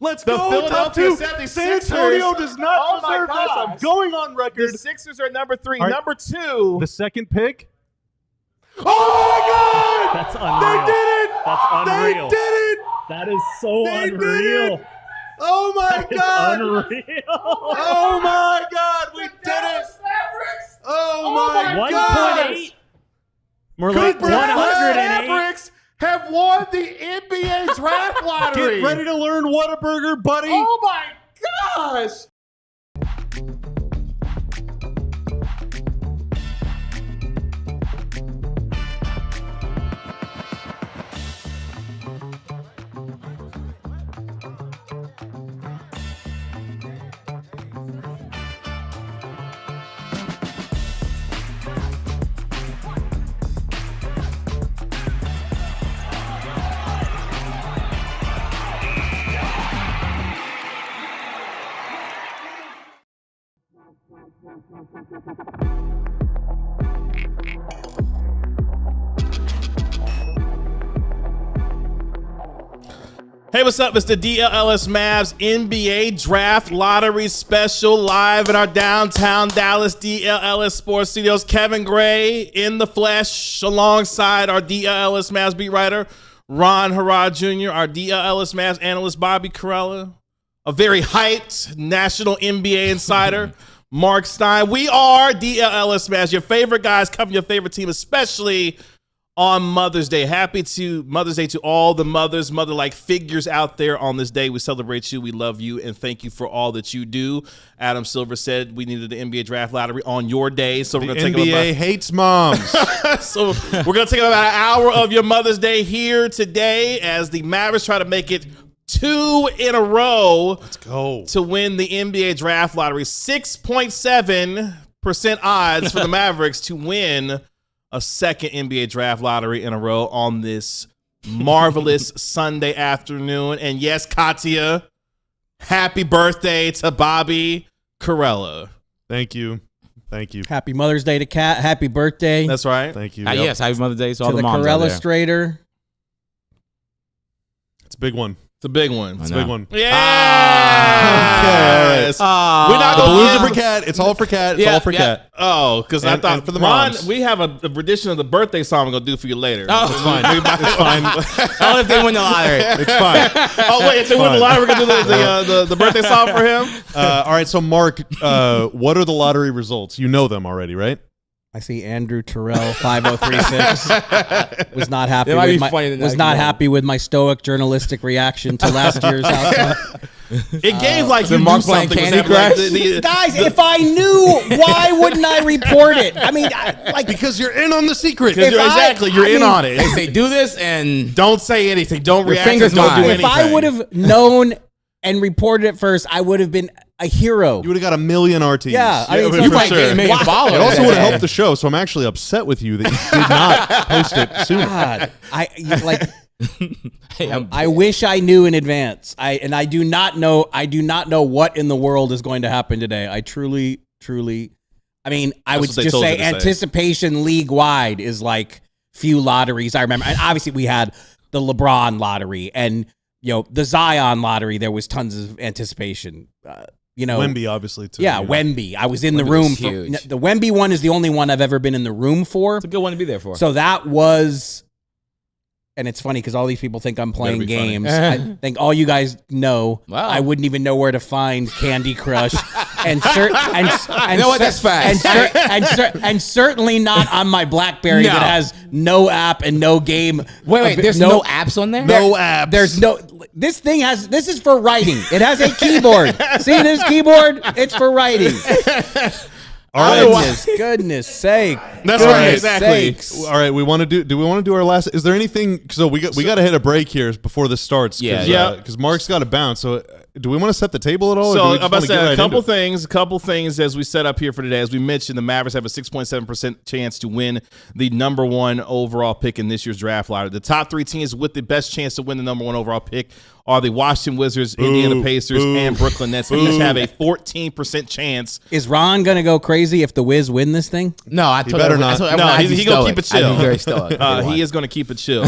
Let's The go. Philadelphia Top 2. 76ers. San Antonio does not deserve this. I'm going on record. The Sixers are number 3. All right. Number 2. The second pick. Oh, my God. That's unreal. They did it. That's unreal. They did it. That is so They unreal. did it. Oh, my It's God. unreal. Oh, my God. We did it. Dallas Mavericks. Oh, my God. 1.8. More like The Dallas 108. Mavericks have won the NBA draft lottery. Get ready to learn Whataburger, buddy. Oh my gosh! Hey, what's up? It's the DLLS Mavs NBA Draft Lottery Special live in our downtown Dallas DLLS Sports Studios. Kevin Gray in the flesh alongside our DLLS Mavs beat writer, Ron Harrod Jr., our DLLS Mavs analyst, Bobby Carella, a very hyped national NBA insider, Marc Stein. We are DLLS Mavs, your favorite guys covering your favorite team, especially on Mother's Day. Happy to Mother's Day to all the mothers, mother-like figures out there on this day. We celebrate you. We love you. And thank you for all that you do. Adam Silver said we needed the NBA draft lottery on your day. So we're going to take NBA hates moms. So we're going to take about an hour of your Mother's Day here today as the Mavericks try to make it 2 in a row. Let's go. To win the NBA draft lottery. 6.7% odds for the Mavericks to win a second NBA draft lottery in a row on this marvelous Sunday afternoon. And yes, Katya, happy birthday to Bobby Carella. Thank you. Thank you. Happy Mother's Day to Kat. Happy birthday That's right. Thank you. Yes, happy Mother's Day to all to the the moms out Carella there. Strader. It's a big one. It's a big one. It's a big one. Yes. Okay. We're not The gonna balloons give- are for Cat. It's all for Cat. It's Yeah, all for yeah. Cat. Oh, because I And- thought and for the Ron, moms. we have a rendition of the birthday song we're gonna do for you later. Oh, It's fine. It's fine. Only if they win the lottery. It's fine. Oh wait, if they win the lottery, we're gonna do the birthday song for him. All right. So, Mark, what are the lottery results? You know them already, right? I see Andrew Terrell 5036 was not happy. It might With be my, funny the was next not one. happy with my stoic journalistic reaction to last year's outcome. It gave like so you Mark knew playing something was Candy happening. Crush? Guys, if I knew, why wouldn't I report it? I mean, Because you're in on the secret. If You're in on They it. say do this and Don't say anything. Don't Your react. fingers Don't do mine. anything. if I would have known and reported it first, I would have been a hero. You would have got 1 million RTs. Yeah, I mean, for so- you for might sure. get a million followers. It also that would have day. helped the show, so I'm actually upset with you that you did not post it sooner. God, Hey, I wish I knew in advance. I do not know. I do not know what in the world is going to happen today. I truly. I mean, I would what they just told say you to say. anticipation league wide is like few lotteries I remember. And obviously, we had the LeBron lottery and the Zion lottery. There was tons of anticipation. Wemby, obviously, too. Yeah, Wemby. I was in the Wemby room was for huge. the Wemby one is the only one I've ever been in the room for. It's a good one to be there for. So that was, and it's funny because all these people think I'm playing be funny. games. I think all you guys know, Wow. I wouldn't even know where to find Candy Crush, and You know what? That's facts. and certainly not on my BlackBerry No. that has no app and no game. Wait, there's no apps on there? No apps. There's no. This thing has. This is for writing. It has a keyboard. See this keyboard? It's for writing. All right. Goodness sake. That's Goodness right, exactly. sakes. All right, we want to do we want to do our last? Is there anything? So we got to hit a break here before this starts. Yeah. Yeah. Because Mark's got to bounce. So do we want to set the table at all? or do So we I'm just about to wanna get say right a couple into it? things as we set up here for today. As we mentioned, the Mavericks have a 6.7% chance to win the number 1 overall pick in this year's draft lottery. The top 3 teams with the best chance to win the number 1 overall pick are the Washington Wizards, Indiana Pacers, and Brooklyn Nets. Each have a 14% chance. Is Ron gonna go crazy if the Wiz win this thing? No, I told better everyone- not. I told everyone No, I'd be he's gonna keep stoic. it chill. I'd be very stoic. He is going to keep it chill.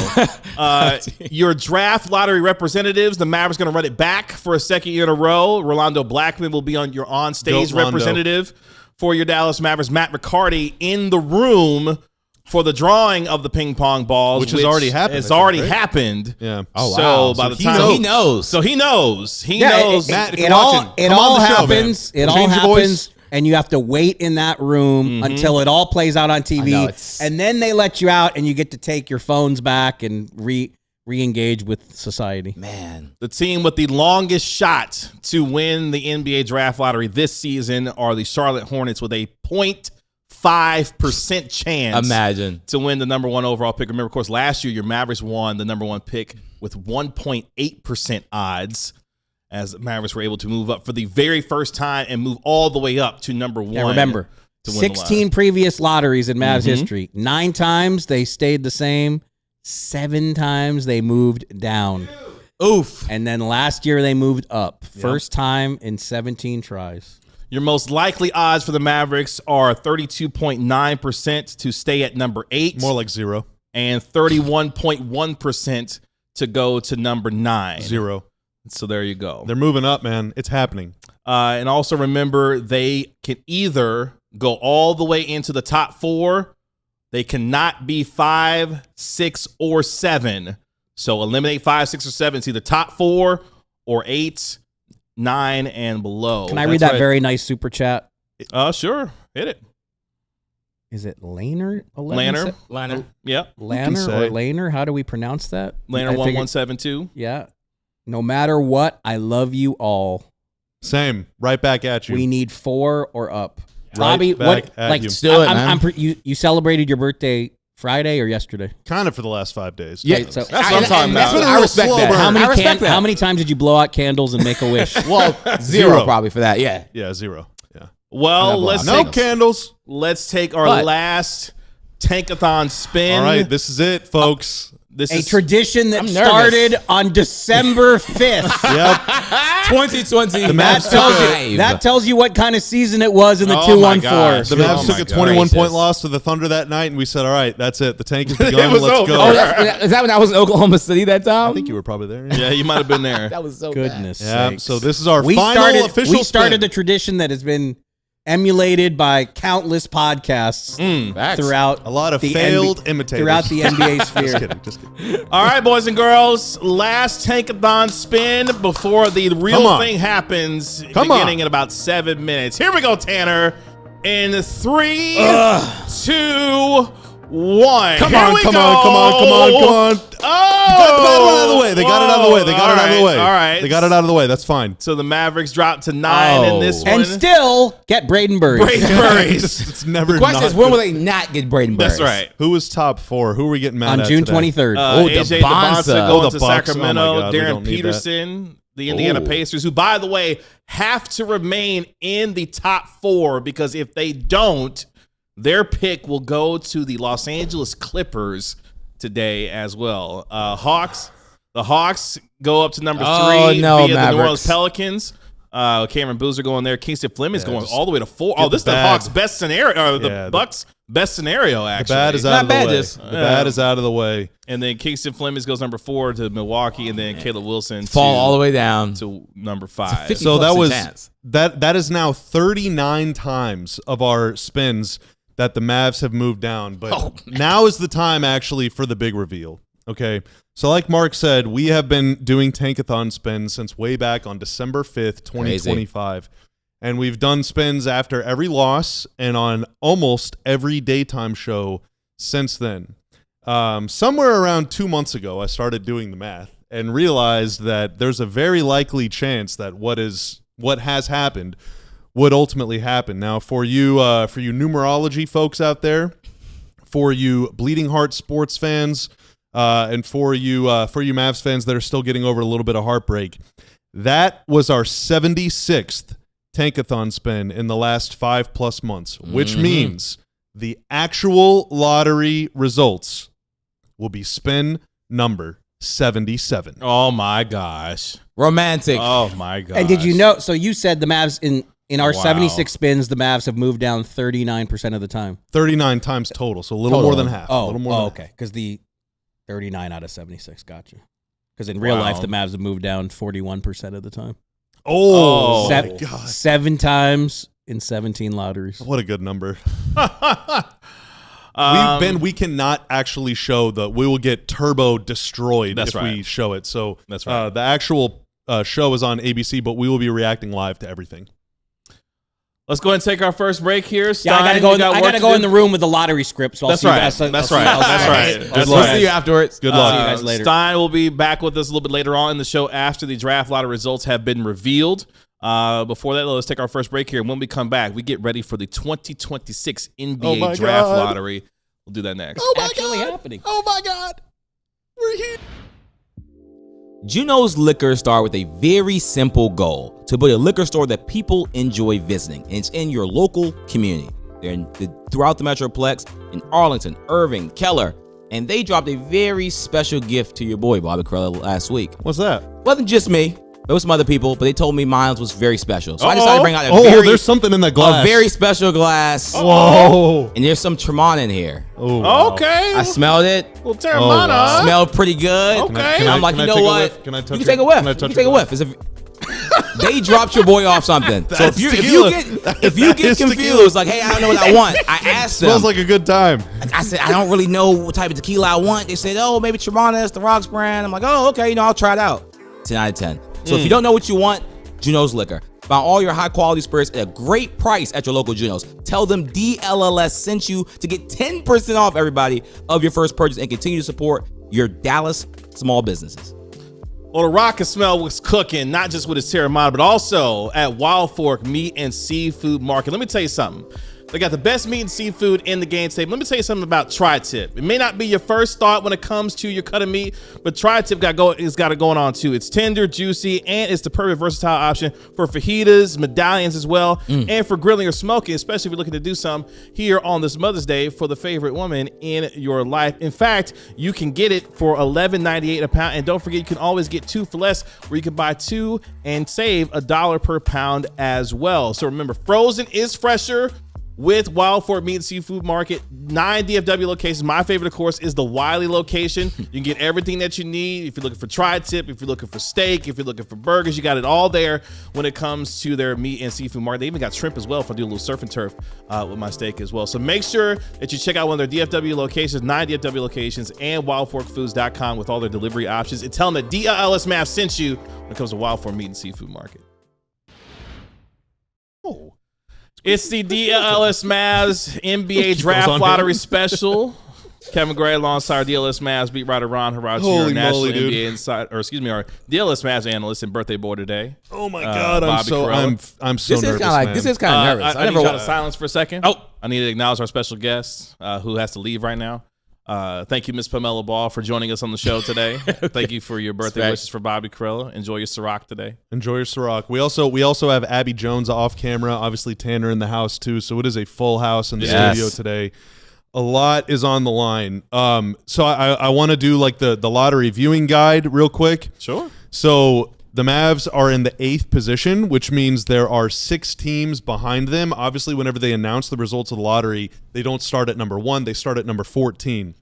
Your draft lottery representatives, the Mavericks going to run it back for a second year in a row. Rolando Blackman will be on your on-stage Go, Rondo. representative for your Dallas Mavericks. Matt McCarty in the room for the drawing of the ping pong balls, Which has already happened, Has I think, already right? happened. Yeah. Oh, So wow. by So the time he knows. So he knows. He Yeah, knows. Matt, if it you're all watching, it come on all the show, happens. man. It all Change your voice. happens, and you have to wait in that room until it all plays out on TV, know, it's- and then they let you out, and you get to take your phones back and re-engage with society. Man. The team with the longest shot to win the NBA draft lottery this season are the Charlotte Hornets with a 0.5% chance Imagine. to win the number 1 overall pick. Remember, of course, last year your Mavericks won the number 1 pick with 1.8% odds, as the Mavericks were able to move up for the very first time and move all the way up to number 1. Yeah, remember, to win the 16 previous lotteries in Mavs history. 9 times they stayed the same. 7 times they moved down. Oof. And then last year they moved up. First time in 17 tries. Your most likely odds for the Mavericks are 32.9% to stay at number 8. More like 0. And 31.1% to go to number 9. 0. So there you go. They're moving up, man. It's happening. And also remember, they can either go all the way into the top 4. They cannot be 5, 6, or 7. So eliminate 5, 6, or 7. It's either top 4 or 8, 9, and below. Can I read That's that right. very nice super chat? Sure. Hit it. Is it Laner? Lanner. Liner. Yep. Lanner say. or Laner? How do we pronounce that? Lanner I figured- 1172. Yeah. No matter what, I love you all. Same. Right back at you. We need 4 or up. Right Bobby, back what? at Like, you. Let's do it, I'm man. you celebrated your birthday Friday or yesterday? kind of for the last 5 days. Yeah, so- that's what I'm talking about. I respect that. How I respect many that. how many times did you blow out candles and make a wish? Well, zero probably for that. Yeah. Yeah, 0. Yeah. Well, let's No take, candles. let's take our But- last Tankathon spin. All right, this is it, folks. This A is tradition that I'm nervous. started on December 5th. Yep. 2020. The Mavs That tells you what kind of season it was in the Oh my 2-1-4. gosh. The Oh Mavs took my a God. 21-point Racist. loss to the Thunder that night, and we said, all right, that's it. The tank has begun. It was Let's over. go. Oh, is that when I was in Oklahoma City that time? I think you were probably there. yeah, you might have been there. That was so Goodness Yeah, sakes. so this is our we final started, official We started spin. the tradition that has been emulated by countless podcasts Facts. throughout A lot of the failed NBA imitators. throughout the NBA Just sphere. kidding. Just kidding. All right, boys and girls, last Tankathon spin before the real Come on. thing happens, Come beginning on. in about 7 minutes. Here we go, Tanner. In 3, 2, 1. Come Here on, we come go. on, come on, come on, come on. Oh! Got it out of the way. They got it out of the way. They got it out of the way. All right. They got it out of the way. That's fine. So the Mavericks dropped to 9 in this one. And still get Braden Burry. Braden Burries. It's never The question not is, when will good. they not get Braden That's Burris? right. Who was top 4? Who are we getting mad On at June today? 23rd. AJ DeBonsa going Oh, to the Bucks. Sacramento. Oh my God, we Darren don't need that. Peterson, the Indiana Pacers, who, by the way, have to remain in the top 4 because if they don't, their pick will go to the Los Angeles Clippers today as well. The Hawks go up to number 3 Oh, no, via the New Mavericks. Orleans Pelicans. Cameron Boozer going there. Kingston Fleming's going just all the way to 4. Oh, get this is the the bag. Hawks' best scenario. The Yeah, the- Bucks' best scenario, The actually. bad is out Not of the bad, way. just- The bad is out of the way. And then Kingston Flemings goes number 4 to Milwaukee, and then Caleb Wilson Fall all the way down. to number 5. 50 So that plus was chance. that is now 39 times of our spins that the Mavs have moved down. But now is the time actually for the big reveal. Okay. So like Mark said, we have been doing Tankathon spins since way back on December 5th, 2025. And we've done spins after every loss and on almost every daytime show since then. Somewhere around 2 months ago, I started doing the math and realized that there's a very likely chance that what has happened would ultimately happen. Now, for you numerology folks out there, for you Bleeding Heart sports fans, and for you Mavs fans that are still getting over a little bit of heartbreak, That was our 76th Tankathon spin in the last 5+ months, which means the actual lottery results will be spin number 77. Oh my gosh. Romantic. Oh my gosh. And did you know? So you said the Mavs in our Wow. 76 spins, the Mavs have moved down 39% of the time. 39 times total, so a little more than half. a little more than half. Okay. Because the 39 out of 76, gotcha. Because in real life, the Mavs have moved down 41% of the time. Oh, my Seven, God. 7 times in 17 lotteries. What a good number. Um, we cannot actually show we will get turbo destroyed That's if right. we show it. So That's right. The actual show is on ABC, but we will be reacting live to everything. Let's go ahead and take our first break here. Yeah, Stein, I gotta go. you got I work gotta to go do? in the room with the lottery script. So I'll That's see you right. guys. That's right. That's right. Good We'll luck. see you afterwards. Good I'll luck. see you guys later. Stein will be back with us a little bit later on in the show after the draft lottery results have been revealed. Before that, let's take our first break here. And when we come back, we get ready for the 2026 NBA my draft God. lottery. We'll do that next. Actually happening. Oh my God. We're here. Juno's Liquor started with a very simple goal: to build a liquor store that people enjoy visiting, and it's in your local community. They're throughout the Metroplex, in Arlington, Irving, Keller, and they dropped a very special gift to your boy Bobby Crowell last week. What's that? Wasn't just me; there was some other people, but they told me mine was very special. So I decided to bring out a There's something in that glass. very special glass. Whoa. And there's some Tremont in here. Oh. Okay. I smelled it. Well, Terramana. wow. Smelled pretty good. Okay. And I'm like, Can I you know take a what? whiff? Can I touch You can it? take a whiff. Can I You touch can take a it? whiff. They dropped your boy off something. So That's if tequila. you get is confused, tequila. like, hey, I don't know what I want. I asked them. Smells like a good time. I said, I don't really know what type of tequila I want. They said, oh, maybe Tremontis, the Rocks brand. I'm like, oh, okay, I'll try it out. 10 out of 10. So if you don't know what you want, Juno's Liquor. Find all your high quality spirits at a great price at your local Juno's. Tell them DLLS sent you to get 10% off, everybody, of your first purchase, and continue to support your Dallas small businesses. Well, the rock can smell what's cooking, not just with its Terramana, but also at Wild Fork Meat and Seafood Market. Let me tell you something. They got the best meat and seafood in the game today. Let me tell you something about Tri-Tip. It may not be your first thought when it comes to your cut of meat, but Tri-Tip it's got it going on too. It's tender, juicy, and it's the perfect versatile option for fajitas, medallions as well, and for grilling or smoking, especially if you're looking to do some here on this Mother's Day for the favorite woman in your life. In fact, you can get it for $11.98 a pound, and don't forget, you can always get 2 for less, where you can buy 2 and save $1 per pound as well. So remember, frozen is fresher with Wild Fork Meat and Seafood Market. 9 DFW locations. My favorite, of course, is the Wiley location. You can get everything that you need. If you're looking for tri-tip, if you're looking for steak, if you're looking for burgers, you got it all there when it comes to their meat and seafood market. They even got shrimp as well if I do a little surf and turf with my steak as well. So make sure that you check out one of their DFW locations, 9 DFW locations, and wildforkfoods.com with all their delivery options. And tell them that DLLS Mavs sent you when it comes to Wild Fork Meat and Seafood Market. Oh. It's the DLLS Mavs NBA Draft on Lottery him. Special. Kevin Gray alongside our DLS Mavs beat writer Ron Harachi, Holy our national moly, dude. NBA inside, or excuse me, our DLS Mavs analyst and birthday boy today. Oh my God, I'm Bobby so Crowell. I'm so This nervous. is kind of like man. this is kind of nervous. I I need never y'all to silence for a second. Oh. I need to acknowledge our special guest who has to leave right now. Thank you, Miss Pamela Ball, for joining us on the show today. Thank you for your birthday Respect. wishes for Bobby Crowell. Enjoy your Ciroc today. Enjoy your Ciroc. We also have Abby Jones off camera. Obviously Tanner in the house too. So it is a full house in the Yes. studio today. A lot is on the line. So I want to do like the lottery viewing guide real quick. Sure. So the Mavs are in the 8th position, which means there are 6 teams behind them. Obviously, whenever they announce the results of the lottery, they don't start at number 1. They start at number 14.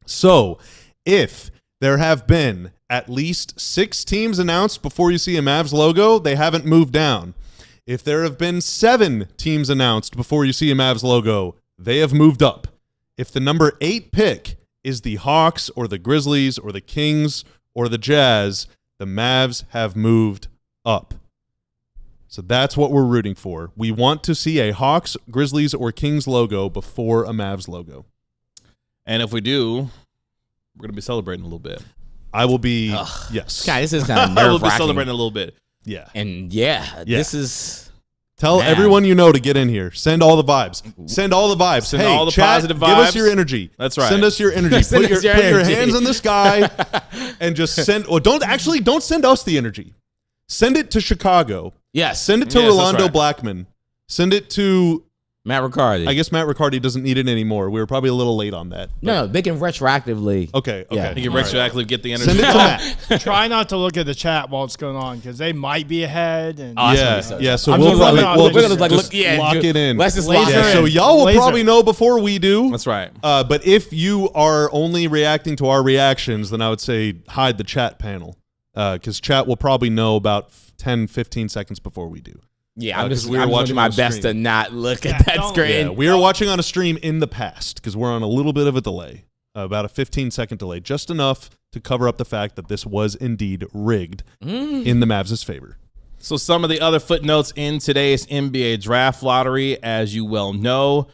So if there have been at least 6 teams announced before you see a Mavs logo, they haven't moved down. If there have been 7 teams announced before you see a Mavs logo, they have moved up. If the number 8 pick is the Hawks or the Grizzlies or the Kings or the Jazz, the Mavs have moved up. So that's what we're rooting for. We want to see a Hawks, Grizzlies, or Kings logo before a Mavs logo. And if we do, we're going to be celebrating a little bit. I will be, yes. God, this is kind of We'll nerve be celebrating wracking. a little bit. Yeah. And yeah, this is. Tell Man. everyone you know to get in here. Send all the vibes. Send all the vibes. Send hey, all the chat, positive Give us vibes. your energy. That's right. Send us your energy. Send put us your your energy. hands in the sky and just send. Or don't send us the energy. Send it to Chicago. Yes. Send it to Yes, that's Rolando right. Blackman. Send it to, Matt Riccardi. I guess Matt Riccardi doesn't need it anymore. We were probably a little late on that. No, they can retroactively. Okay. Yeah. You can retroactively get the energy. Send it to Matt. Try not to look at the chat while it's going on because they might be ahead. And Yeah. So I'm we'll just probably looking- we'll we're gonna just, like, just look- lock it in. Let's just Laser lock Yeah, it in. so y'all will Laser. probably know before we do. That's right. But if you are only reacting to our reactions, then I would say hide the chat panel because chat will probably know about 10, 15 seconds before we do. Yeah, I'm 'cause just we were I'm watching doing my on best stream. to not look Yeah, at that don't- screen. Yeah, we are watching on a stream in the past because we're on a little bit of a delay, about a 15-second delay, just enough to cover up the fact that this was indeed rigged in the Mavs' favor. So some of the other footnotes in today's NBA draft lottery, as you well know,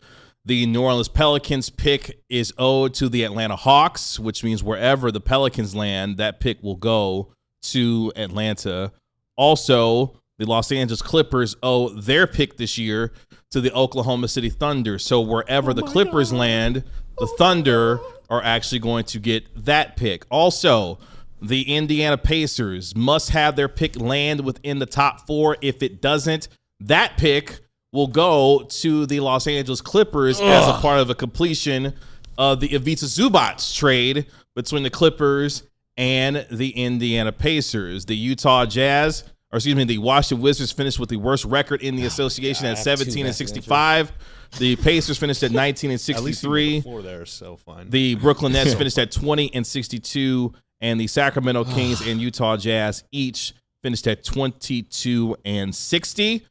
the New Orleans Pelicans pick is owed to the Atlanta Hawks, which means wherever the Pelicans land, that pick will go to Atlanta. Also, the Los Angeles Clippers owe their pick this year to the Oklahoma City Thunder. So wherever the Clippers land, the Thunder are actually going to get that pick. Also, the Indiana Pacers must have their pick land within the top 4. If it doesn't, that pick will go to the Los Angeles Clippers as a part of a completion of the Ivica Zubac trade between the Clippers and the Indiana Pacers. The Utah Jazz, or excuse me, the Washington Wizards finished with the worst record in the association at 17-65. The Pacers finished at 19-63. Floor there, so fine. The Brooklyn Nets finished at 20-62, and the Sacramento Kings and Utah Jazz each finished at 22-60.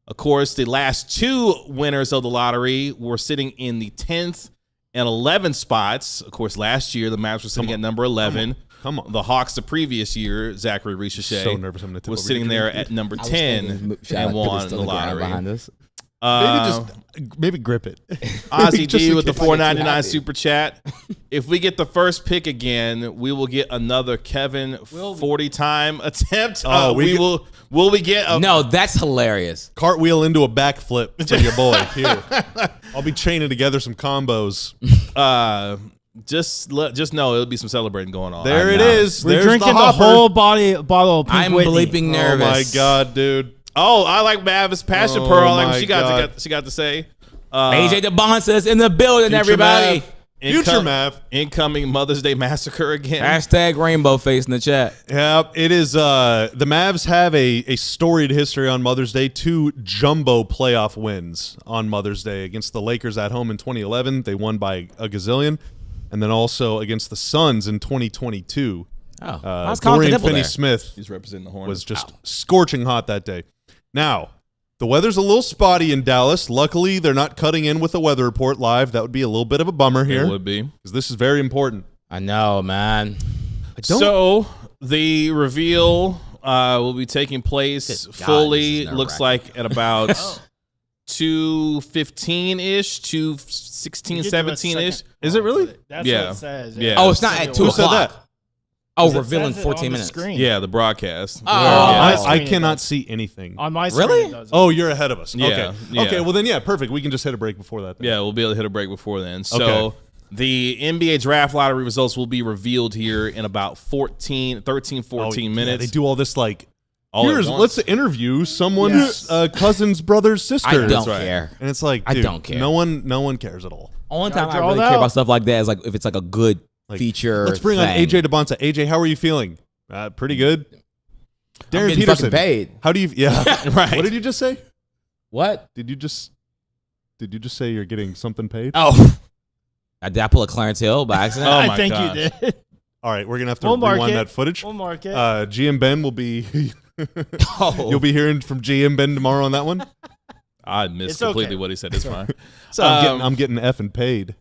Of course, the last 2 winners of the lottery were sitting in the 10th and 11th spots. Of course, last year the Mavs were sitting at number 11. Come on. The Hawks the previous year, Zachary Ricochet, So nervous I'm gonna tip was over sitting your there drink. at number 10 and won the lottery. behind us. Maybe grip it. Ozzy Just D in with the case. $4.99 super chat. If we get the first pick again, we will get another Kevin 40-time attempt. Oh, Will we get a No, that's hilarious. Cartwheel into a backflip for your boy. Here, I'll be chaining together some combos. Just know it'll be some celebrating going on. There it know. is. we're There's drinking the hopper. whole bottle of Pink I'm Whitney. bleeping Oh nervous. my god, dude. Oh, I like Mavis Passion Oh Pearl. I like my what she got to say. AJ DeBonsa's in the building, Future everybody. Mav. Future Mav. Incoming Mother's Day Massacre again. Hashtag rainbow face in the chat. Yeah, it is. The Mavs have a storied history on Mother's Day. 2 jumbo playoff wins on Mother's Day against the Lakers at home in 2011. They won by a gazillion. And then also against the Suns in 2022. How's Dorian Nipple there? Finney-Smith He's representing the Hornets. was just scorching hot that day. Now, the weather's a little spotty in Dallas. Luckily, they're not cutting in with a weather report live. That would be a little bit of a bummer here. It would be. Because this is very important. I know, man. So the reveal will be taking place Good God, fully. this is Looks nerve-wracking. like at about 2:15-ish, 2:16, 17-ish. Is it really? That's Yeah. what it says. Yeah. Oh, it's not at 2 Who said o'clock. that? Oh, It revealing says it 14 on the minutes. screen. Yeah, the broadcast. Oh, my I screen it cannot does. see anything. On my screen, Really? it does. Oh, you're ahead of us. Yeah, Okay. yeah. Okay, well then, yeah, perfect. We can just hit a break before that. Then. Yeah, we'll be able to hit a break before then. So Okay. the NBA draft lottery results will be revealed here in about 13, 14 Yeah, minutes. they do all this like, All at here's, once. let's interview someone's cousin's brother's sister. I don't right. care. And it's like, I dude, don't care. No one cares at all. Only Gotta time I draw really it care out. about stuff like that is like if it's like a good Like, feature. Let's bring on thing. AJ DeBonsa. AJ, how are you feeling? Pretty good. I'm Darren getting Peterson. fucking paid. How do you? Yeah. Right. What did you just say? What? Did you just say you're getting something paid? Oh, did I pull a Clarence Hill by accident? Oh I my think gosh. you did. All right, we're gonna have to We'll mark rewind it. that footage. We'll mark it. GM Ben will be. Oh. You'll be hearing from GM Ben tomorrow on that one. I missed It's completely okay. what he said. It's fine. So I'm getting effing paid.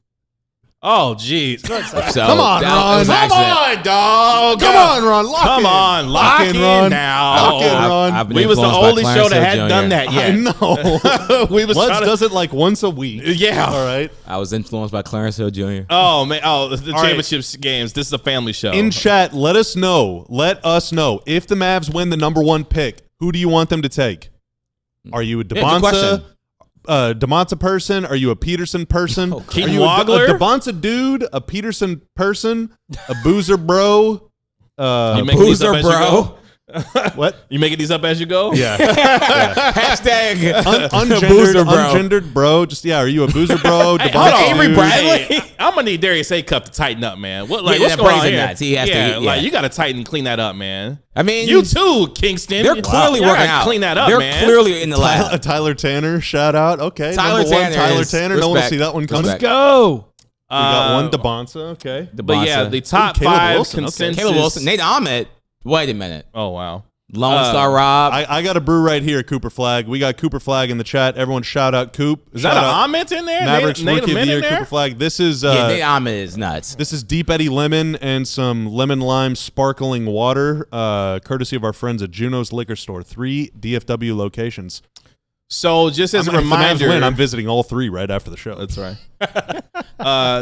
Oh, geez. So, Come on, that Ron. was an Come accident. on, dog. Come on, Ron. Lock Come in. on. Lock in Ron. now. Lock in, Ron. I've been We was the influenced by only show Clarence that Hill hadn't done Jr. that yet. I know. We was Let's trying to- does it like once a week. Yeah. All right. I was influenced by Clarence Hill Jr. Oh, man. Oh, the All right. championships games. This is a family show. In chat, let us know. Let us know if the Mavs win the #1 pick. Who do you want them to take? Are you a good DeBonsa? question. DeMonta person? Are you a Peterson person? Oh, Keith Are you a Wagler? DeBonsa dude? A Peterson person? A boozer bro? You make these up Boozer as you bro. go? What? You making these up as you go? Yeah. Hashtag Ungendered, ungendered bro. Just are you a boozer bro? Hey, Debauched hold on, Avery dude? Bradley? Hey, I'm gonna need Darius A. Cup to tighten up, man. What Yeah, what's that going on brazen here? nuts. He has to- like yeah. you got to tighten, clean that up, man. I mean, You too, Kingston. they're clearly Y'all working gotta out. Clean that up, They're man. clearly in the lab. Tyler Tanner, shout out. Okay. Tyler Number one, Tanner Tyler is- Tanner. No one will respect. see that one coming. Respect. Go. We got one Debonsa. Okay. But yeah, the top Caleb 5 Wilson, okay. consensus. Caleb Wilson, Nate Ahmed. Wait a minute. Oh wow. Lone Star Rob. I got a brew right here, Cooper Flag. We got Cooper Flag in the chat. Everyone shout out Coop. Is that Shout an out comment in there? Mavericks Nate Rookie of the in Year, there? Cooper Flag. This is Nate Ahmed is nuts. this is Deep Eddy Lemon and some lemon lime sparkling water, courtesy of our friends at Juno's Liquor Store. 3 DFW locations. So just as a If the Mavs reminder, win, I'm visiting all 3 right after the show. that's right.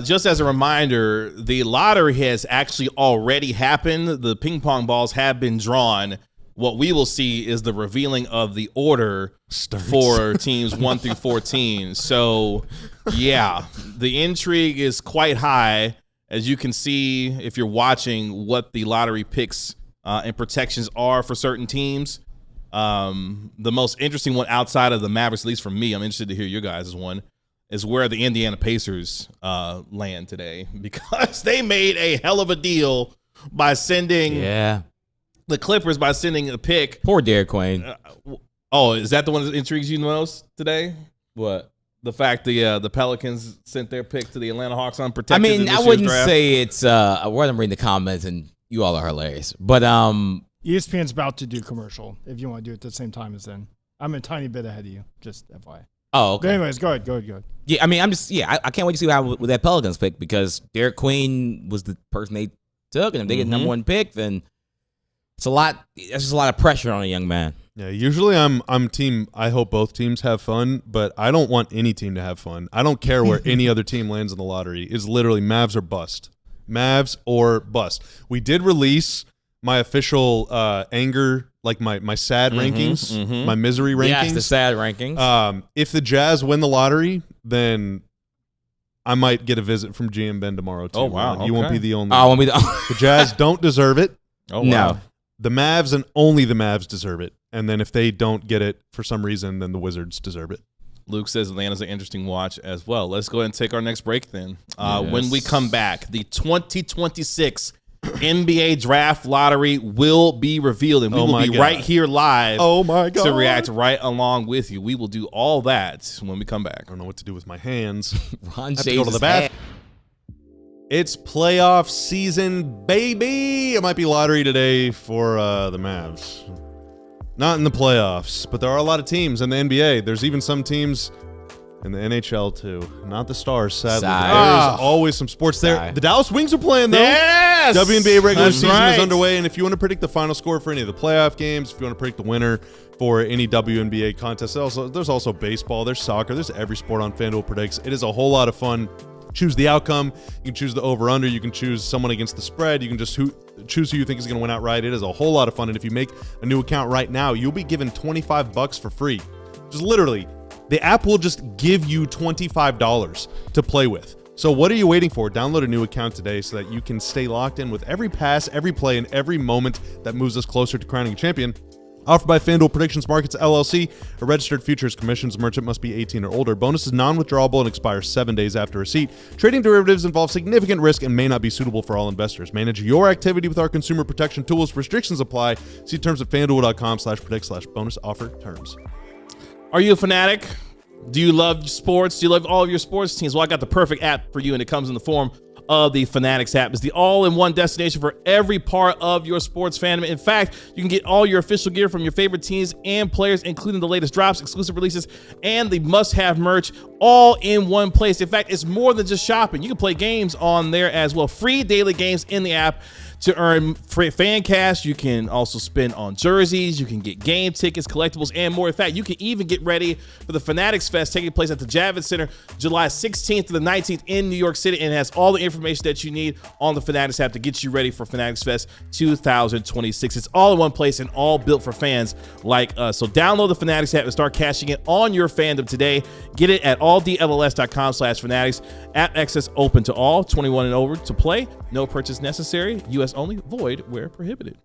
Just as a reminder, the lottery has actually already happened. The ping pong balls have been drawn. What we will see is the revealing of the order for teams 1 through 14. So, yeah, the intrigue is quite high, as you can see if you're watching what the lottery picks and protections are for certain teams. The most interesting one outside of the Mavericks, at least for me, I'm interested to hear your guys' one, is where the Indiana Pacers land today, because they made a hell of a deal by sending the Clippers by sending a pick. Poor Derek Queen. Oh, is that the one that intrigues you the most today? What? The fact the Pelicans sent their pick to the Atlanta Hawks unprotected. I mean, in this I year's wouldn't draft? say it's I'm reading the comments and you all are hilarious. But ESPN's about to do commercial if you want to do it at the same time as them. I'm a tiny bit ahead of you, just FYI. oh, okay. But anyways, go ahead. Yeah, I mean, I can't wait to see what happens with that Pelicans pick, because Derek Queen was the person they took, and if they get number 1 pick, then it's a lot. It's just a lot of pressure on a young man. Yeah, usually I'm team. I hope both teams have fun, but I don't want any team to have fun. I don't care where any other team lands in the lottery. It's literally Mavs or bust. Mavs or bust. We did release my official anger, like my sad rankings, my misery rankings. Yes, the sad rankings. If the Jazz win the lottery, then I might get a visit from GM Ben tomorrow too. Oh, wow, You won't okay. be the only. I won't be The Jazz don't deserve it. Oh, no. wow. The Mavs and only the Mavs deserve it. And then if they don't get it for some reason, then the Wizards deserve it. Luke says Atlanta's an interesting watch as well. Let's go ahead and take our next break then. When we come back, the 2026 NBA Draft Lottery will be revealed, and we will be right here live Oh my God. to react right along with you. We will do all that when we come back. I don't know what to do with my hands. Ron Have to go to the bathroom. It's playoff season, baby. It might be lottery today for the Mavs. Not in the playoffs, but there are a lot of teams in the NBA. There's even some teams in the NHL too. Not the Stars, sadly. Sigh. There's always some sports there. Sigh. The Dallas Wings are playing though. Yes! WNBA regular That's season right. is underway, and if you want to predict the final score for any of the playoff games, if you want to predict the winner for any WNBA contest, there's also baseball, there's soccer, there's every sport on FanDuel Predicts. It is a whole lot of fun. Choose the outcome. You can choose the over-under. You can choose someone against the spread. You can just choose who you think is going to win outright. It is a whole lot of fun, and if you make a new account right now, you'll be given $25 for free. Just literally, the app will just give you $25 to play with. So what are you waiting for? Download a new account today so that you can stay locked in with every pass, every play, and every moment that moves us closer to crowning a champion. Offered by FanDuel Predictions Markets, LLC, a registered futures commissions merchant, must be 18 or older. Bonus is non-withdrawable and expires 7 days after receipt. Trading derivatives involves significant risk and may not be suitable for all investors. Manage your activity with our consumer protection tools. Restrictions apply. See terms at FanDuel.com/predict/bonus offer terms. Are you a fanatic? Do you love sports? Do you love all of your sports teams? Well, I got the perfect app for you, and it comes in the form of the Fanatics app. It's the all-in-one destination for every part of your sports fandom. In fact, you can get all your official gear from your favorite teams and players, including the latest drops, exclusive releases, and the must-have merch, all in one place. In fact, it's more than just shopping. You can play games on there as well. Free daily games in the app to earn free fan cash. You can also spend on jerseys. You can get game tickets, collectibles, and more. In fact, you can even get ready for the Fanatics Fest taking place at the Javits Center July 16th to the 19th in New York City, and it has all the information that you need on the Fanatics app to get you ready for Fanatics Fest 2026. It's all in one place and all built for fans like us. So download the Fanatics app and start cashing in on your fandom today. Get it at alldlls.com/fanatics. App access open to all, 21 and over to play. No purchase necessary. U.S. only. Void where prohibited.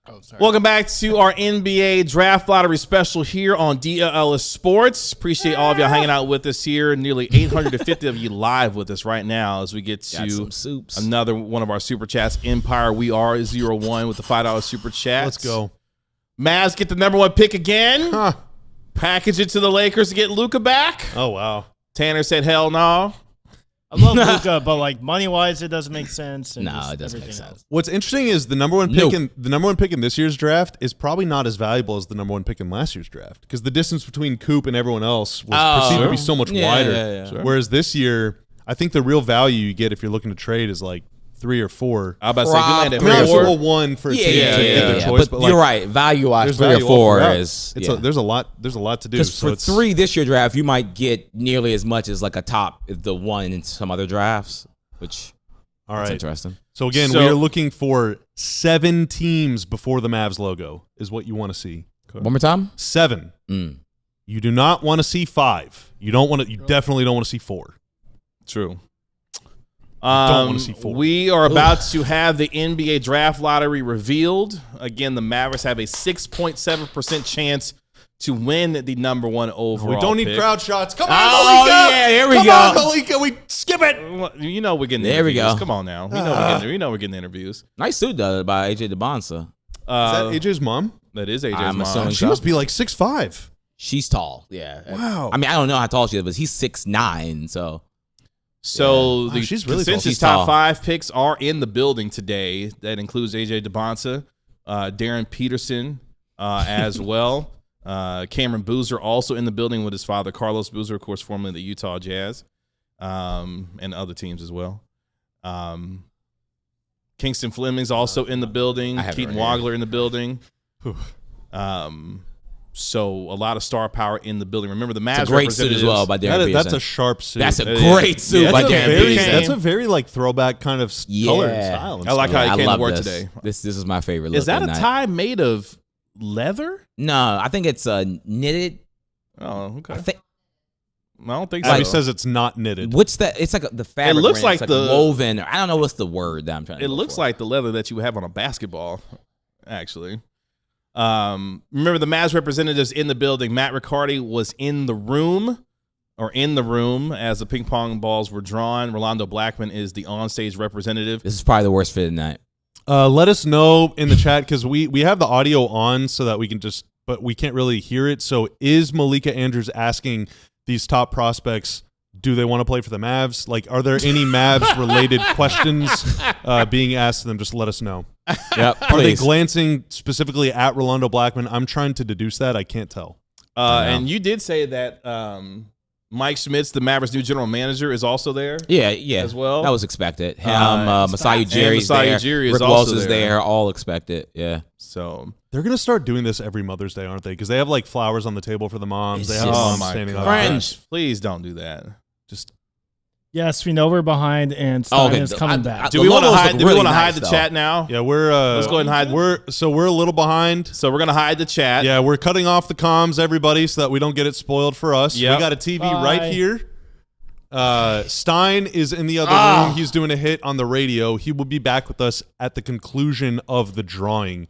Oh, sorry. Welcome back to our NBA Draft Lottery special here on DLLS Sports. Appreciate all of y'all hanging out with us here. Nearly 850 of you live with us right now as we get to another one of our super chats. Empire, we are 01 with the $5 super chat. Let's go. Mavs get the #1 pick again. Package it to the Lakers to get Luka back. Oh, wow. Tanner said, hell no. I love Luka, but like money wise, it doesn't make sense. No, it doesn't make sense. Else. What's interesting is the number one pick in this year's draft is probably not as valuable as the #1 pick in last year's draft because the distance between Coop and everyone else was perceived to be so much wider. Yeah. Whereas this year, I think the real value you get if you're looking to trade is like 3 or 4. I was about to say, if you land at I mean, obviously, 4. well, 1 for a team to get their choice, but like, you're right. Value-wise, 3 or value 4 throughout. is there's a lot to do. Because So for it's 3 this year draft, you might get nearly as much as like a top the 1 in some other drafts, which all that's right. interesting. So again, we are looking for 7 teams before the Mavs logo is what you want to see. One more time. 7. You do not want to see 5. You don't want to. You definitely don't want to see 4. True. Don't want to see 4. We are about to have the NBA draft lottery revealed. Again, the Mavericks have a 6.7% chance to win the #1 overall. We don't need pick. crowd shots. Come on, Oh, Malika. yeah, here we Come go. on, Malika. We skip it. You know we're getting the There we interviews. go. Come on now. We know we're getting the interviews. Nice suit though by AJ DeBonsa. Is that AJ's mom? That is AJ's I'm mom. assuming She must be like 6'5". She's tall. Yeah. Wow. I mean, I don't know how tall she is, but he's 6'9", so. So the she's really tall. consensus She's top tall. 5 picks are in the building today. That includes AJ DeBonsa, Darren Peterson as well. Cameron Boozer also in the building with his father, Carlos Boozer, of course, formerly the Utah Jazz, and other teams as well. Kingston Fleming's also in the building. Keaton Wagler in the building. So a lot of star power in the building. Remember, the Mavs It's a great suit as well by Darren Peterson. That's a sharp suit. That's a great suit by Darren Peterson. That's a very like throwback kind of color and style. And I like stuff. how he came to work this. today. This is my favorite look. Is that at a night. tie made of leather? No, I think it's knitted. Oh, okay. I think I don't think so. Abby says it's not knitted. what's that? It's like the fabric. looks brand. like It's the- woven. I don't know what's the word that I'm trying to. It look looks for. like the leather that you have on a basketball, actually. Remember, the Mavs representatives in the building. Matt Riccardi was in the room as the ping pong balls were drawn. Rolando Blackman is the onstage representative. This is probably the worst fit of the night. Let us know in the chat because we have the audio on so that we can but we can't really hear it. So is Malika Andrews asking these top prospects, do they want to play for the Mavs? Like, are there any Mavs-related questions being asked to them? Just let us know. Yep. Are they glancing specifically at Rolando Blackman? I'm trying to deduce that. I can't tell. And you did say that Mike Schmitz, the Mavericks' new general manager, is also there. Yeah, as well. That was expected. Him, Masai Ujiri's Masai there. Ujiri is Rick also Walsh is there. there. All expected. Yeah. So They're going to start doing this every Mother's Day, aren't they? Because they have like flowers on the table for the moms. It's They have just- moms oh my standing God. on Friends. Please don't do that. Just Yes, we know we're behind, and Stein is coming back. Do we want to logos hide? look Do we really want to hide nice, the though. chat now? yeah, we're Let's go ahead and hide. We're a little behind. So we're gonna hide the chat. Yeah, we're cutting off the comms, everybody, so that we don't get it spoiled for us. Yep. We got a TV Bye. right here. Stein is in the other room. He's doing a hit on the radio. He will be back with us at the conclusion of the drawing.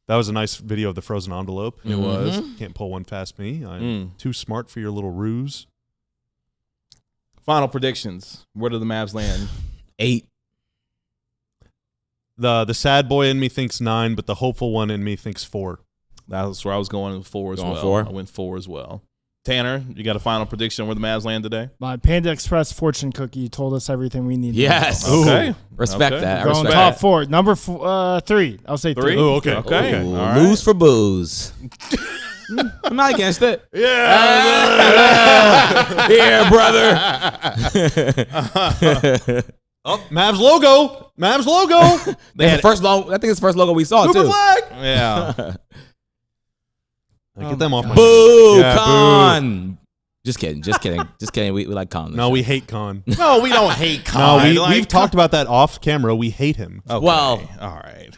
That was a nice video of the frozen envelope. It was. Can't pull one past me. I'm too smart for your little ruse. Final predictions. Where do the Mavs land? 8. The sad boy in me thinks 9, but the hopeful one in me thinks 4. That's where I was going with 4 as Going well. 4? I went 4 as well. Tanner, you got a final prediction on where the Mavs land today? My Panda Express fortune cookie told us everything we need. Yes. To know. Okay. Respect Okay. that. I Going respect top that. 4. Number 3. I'll say 3. Oh, okay. Okay. Ooh, All right. lose for booze. I'm not against it. Yeah. Here, brother. Oh, Mavs logo. Mavs logo. That's the first logo. I think it's the first logo we saw too. flag. Yeah. Get them off my Boo, Yeah, Con. Just kidding. Just kidding. Just kidding. We like Con. No, we hate Con. No, we don't hate No, Con. we've talked about that off camera. We hate him. Okay. Well- all right.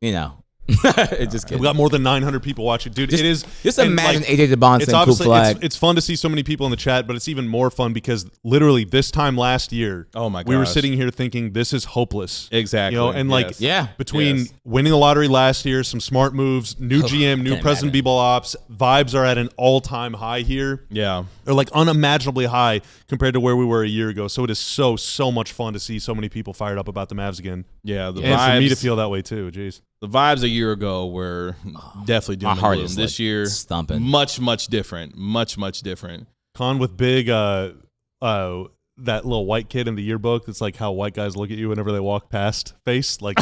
You know. Just We kidding. got more than 900 people watching, dude. It is. Just and, imagine like, AJ DeBon It's saying cool obviously flag. it's fun to see so many people in the chat, but it's even more fun because literally this time last year, Oh my we were gosh. sitting here thinking this is hopeless. Exactly. You know, and like Yes. Yeah. between Yes. winning the lottery last year, some smart moves, new GM, new can't president, imagine. B-ball ops, vibes are at an all-time high here. Yeah. They're like unimaginably high compared to where we were a year ago. So it is so much fun to see so many people fired up about the Mavs again. Yeah. The And vibes, for me to feel that way too. Jeez. the vibes a year ago were definitely doing My the heart gloom. is, This like, year, stumping. much different. Much different. Con with big that little white kid in the yearbook. It's like how white guys look at you whenever they walk past face. Like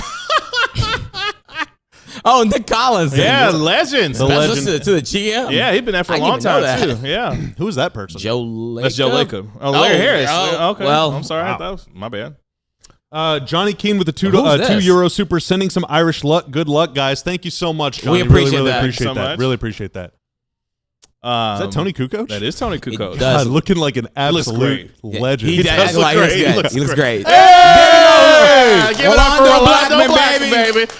Oh, Nick Collins. Yeah, legends. The That's legend. to the GM. Yeah, he's been there for a I didn't long even know time that. too. Yeah. who is that person? Joe Lacob. That's Joe Lacob. Oh, Larry Harris. Okay. Well, I'm sorry. wow. That was my bad. Johnny Keane with the Who's €2 this? Euro super, sending some Irish luck. Good luck, guys. Thank you so much, Johnny. appreciate really that. appreciate So that. much. Really appreciate that. Is that Tony Kukoc? That is Tony Kukoc. does. God, looking like an looks absolute Yeah, legend. He does does. look Like, great. he He looks looks good. He looks great. Hey! Give it up for Orlando Orlando Blackman, Blackman, baby.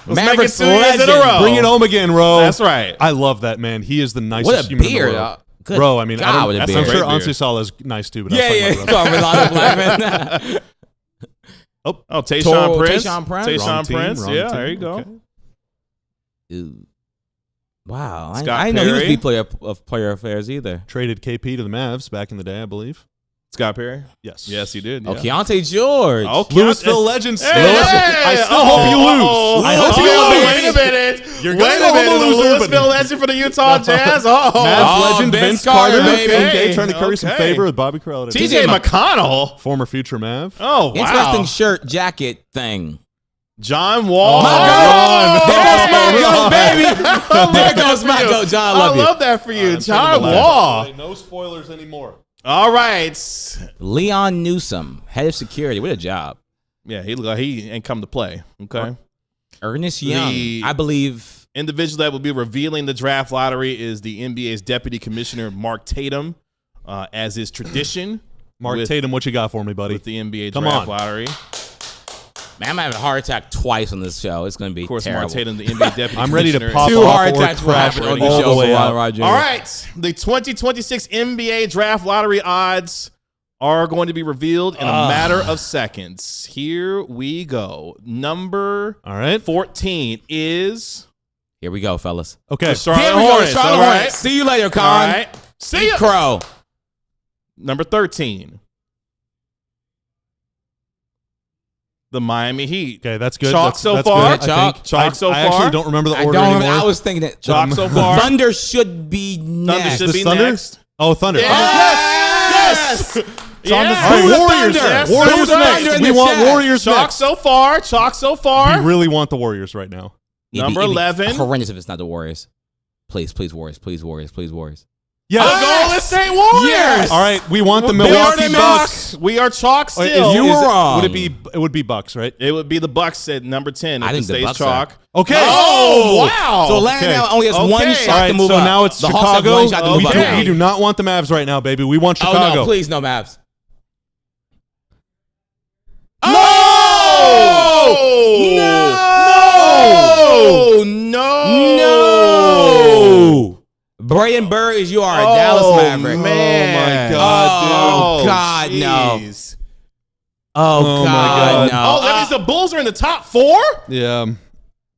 Let's make it Mavericks 2 years in a legend. row. Bring it home again, Ro. That's right. I love that, man. He is the nicest What a human beard. in the world. Good Bro, I mean, God, I with a don't, beard. I'm sure Great beard. Ansi Salah's nice too, but Yeah, I yeah. was talking about Orlando Blackman. Oh, Tayshaun Prince. Tayshaun Prince. Wrong Tayshaun team, Prince. wrong Yeah, team. there you go. Okay. Dude. Wow. I Scott didn't know he was Perry. player affairs either. Traded KP to the Mavs back in the day, I believe. Scott Perry. Yes. Yes, he did. Oh, Yeah. Keontae George. Oh, Louisville legends. Hey, I still hope you lose. I hope you lose. Wait a minute. You're Wait gonna a go home minute. a The loser, but- Louisville legend for the Utah Jazz. Mavs Oh, legend Vince Vince Carter, Carter, baby. okay. Trying to curry some Okay. favor with Bobby Crowell. TJ McConnell. Former future Mav. Oh, wow. Interesting shirt jacket thing. John Wall. Oh, There goes my goat, baby. There goes my goat. John, I love you. that for you. I'm John taking the Wall. last. No spoilers anymore. All right. Leon Newsom, head of security. What a job. Yeah, he ain't come to play. Okay. Ernest Young, The- I believe. Individual that will be revealing the draft lottery is the NBA's Deputy Commissioner, Mark Tatum, as is tradition. Mark with- Tatum, what you got for me, buddy? With the NBA Come draft on. lottery. Man, I'm having a heart attack twice on this show. It's going to be Of course, terrible. Mark Tatum, the NBA Deputy I'm ready to Commissioner. pop Two off heart or attacks will crash happen on all the the show way for Ron out. Rod Jr. All right. The 2026 NBA draft lottery odds are going to be revealed in a matter of seconds. Here we go. Number All right. 14 is Here we go, fellas. Okay. the Charlotte Here we go, Hornets. Charlotte All right. Hornets. See you later, All Con. right. See ya. Crow. Number 13. The Miami Heat. Okay, that's good. Chalk That's so good, far? I think. Chalk. Chalk so I actually far? don't remember the I order don't anymore. remember. I was thinking that. Chalk so far? Thunder should be Thunder next. should The be Thunder? next. Oh, Thunder. Yes! All Yes! right, Who's the Warriors. Thunder? Yes, Warriors Who's the Thunder next. in We the want chat? Warriors Chalk next. so far. Chalk so We far. really want the Warriors right now. Number 11. Horrendous if it's not the Warriors. Please, please, Warriors. Please, Warriors. Please, Warriors. Yes. The Golden State Warriors. Yes. All right, we want the We are Milwaukee the Bucks. We are chalk Wait, still. You were wrong. It would be Bucks, right? It would be the Bucks at number 10 if I it think the stays Bucks chalk. Okay. Oh, wow. So Atlanta okay. now only has one Okay. shot All right, to move so up. now it's the Hawks have Chicago. one shot to move up. Okay. We do not want the Mavs right now, baby. We want Chicago. Oh no, please, no Mavs. Oh! No! No. Braden Burr is your Dallas Maverick. Man. Oh, my God, Oh, God, no. jeez. Oh, my God, God. no. Oh, that means the Bulls are in the top 4? Yeah.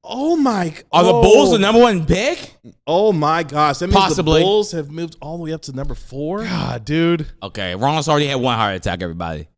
Oh, my. Are the Bulls the number one pick? Oh, my gosh. That means Possibly. the Bulls have moved all the way up to number 4? God, dude. Okay, Ronald's already had one heart attack, everybody.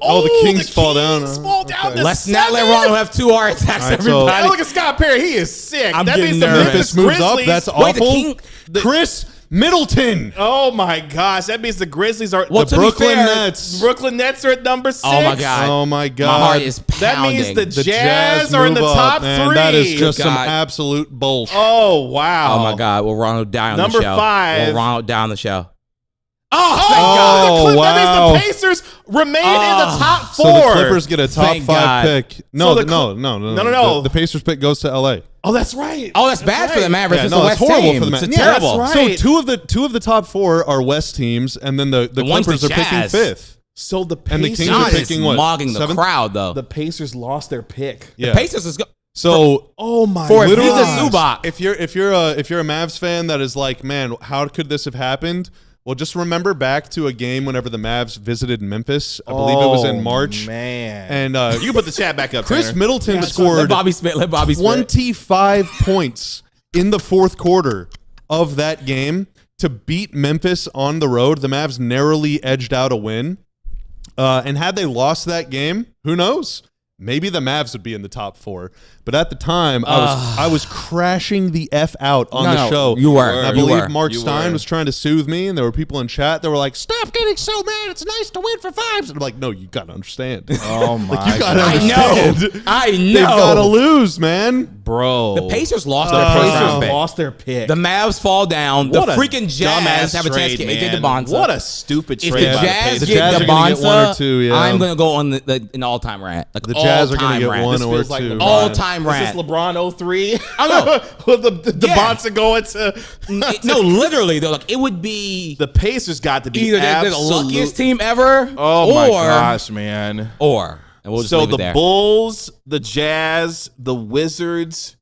Oh, the Kings fall down, Kings huh? fall down Okay. to Let's not let 7? Ronald have two heart attacks, All right, so- everybody. Hey, look at Scott Perry. He is sick. I'm that getting means the nervous. If Memphis this moves up, Grizzlies. that's Wait, the awful. King- Chris Middleton. Oh, my gosh. That means the Grizzlies are. Well, The to be Brooklyn fair, Nets. Brooklyn Nets are at number 6. Oh, my God. Oh, my God. My heart is That pounding. means the The Jazz are in the move top up, man. 3. That is just some God. absolute bullshit. Oh, wow. Oh, my God. Will Ronald die on Number the show? 5. Will Ronald die on the show? Oh, thank Oh, God. wow. That means the Pacers remain in the top 4. So the Clippers get a top Thank 5 God. pick. No, So the no. No. The Pacers pick goes to LA. Oh, that's right. Oh, that's bad for the Mavericks. Yeah, It's no, a it's West horrible team. for the It's Mavericks. a terrible. that's right. So two of the top 4 are West teams, and then the one's Clippers the are picking Jazz. 5th. So the And the Pacers, Kings John are is picking what? mogging the 7th? crowd, though. the Pacers lost their pick. Yeah. The Pacers is go. So, Oh my For literally, Vika Zubac. if you're a Mavs fan that is like, man, how could this have happened? Well, just remember back to a game whenever the Mavs visited Memphis. I believe it was in March. Man. And You can put the chat back up, Chris Tanner. Middleton Let scored Bobby spit. 25 points in the fourth quarter of that game to beat Memphis on the road. The Mavs narrowly edged out a win. And had they lost that game, who knows? Maybe the Mavs would be in the top 4. But at the time, I was crashing the F out on the show. You were. And I You believe were. Marc You Stein were. was trying to soothe me, and there were people in chat that were like, stop getting so mad. It's nice to win for 5s. And I'm like, no, you got to understand. Oh my You got to I understand. know. I know. They've got to lose, man. bro. The Pacers lost The their first Pacers round pick. lost their pick. The Mavs fall down. What the a freaking Jazz dumbass have a chance to trade, get AJ man. DeBonza. What a stupid If trade. the by Jazz Pacers. The get Jazz are gonna get DeBonza, one or two, yeah. I'm gonna go on an all-time rant. Like The Jazz are all-time going to get rant. one This or feels like two. LeBron. All-time Is rant. this LeBron 03? I know. With the Yeah. Bonza going to No, literally though, like it would be the Pacers got to be either they're the absolute. luckiest team ever. Oh my or, gosh, man! Or and we'll just So leave the it there. Bulls, the Jazz, the Wizards.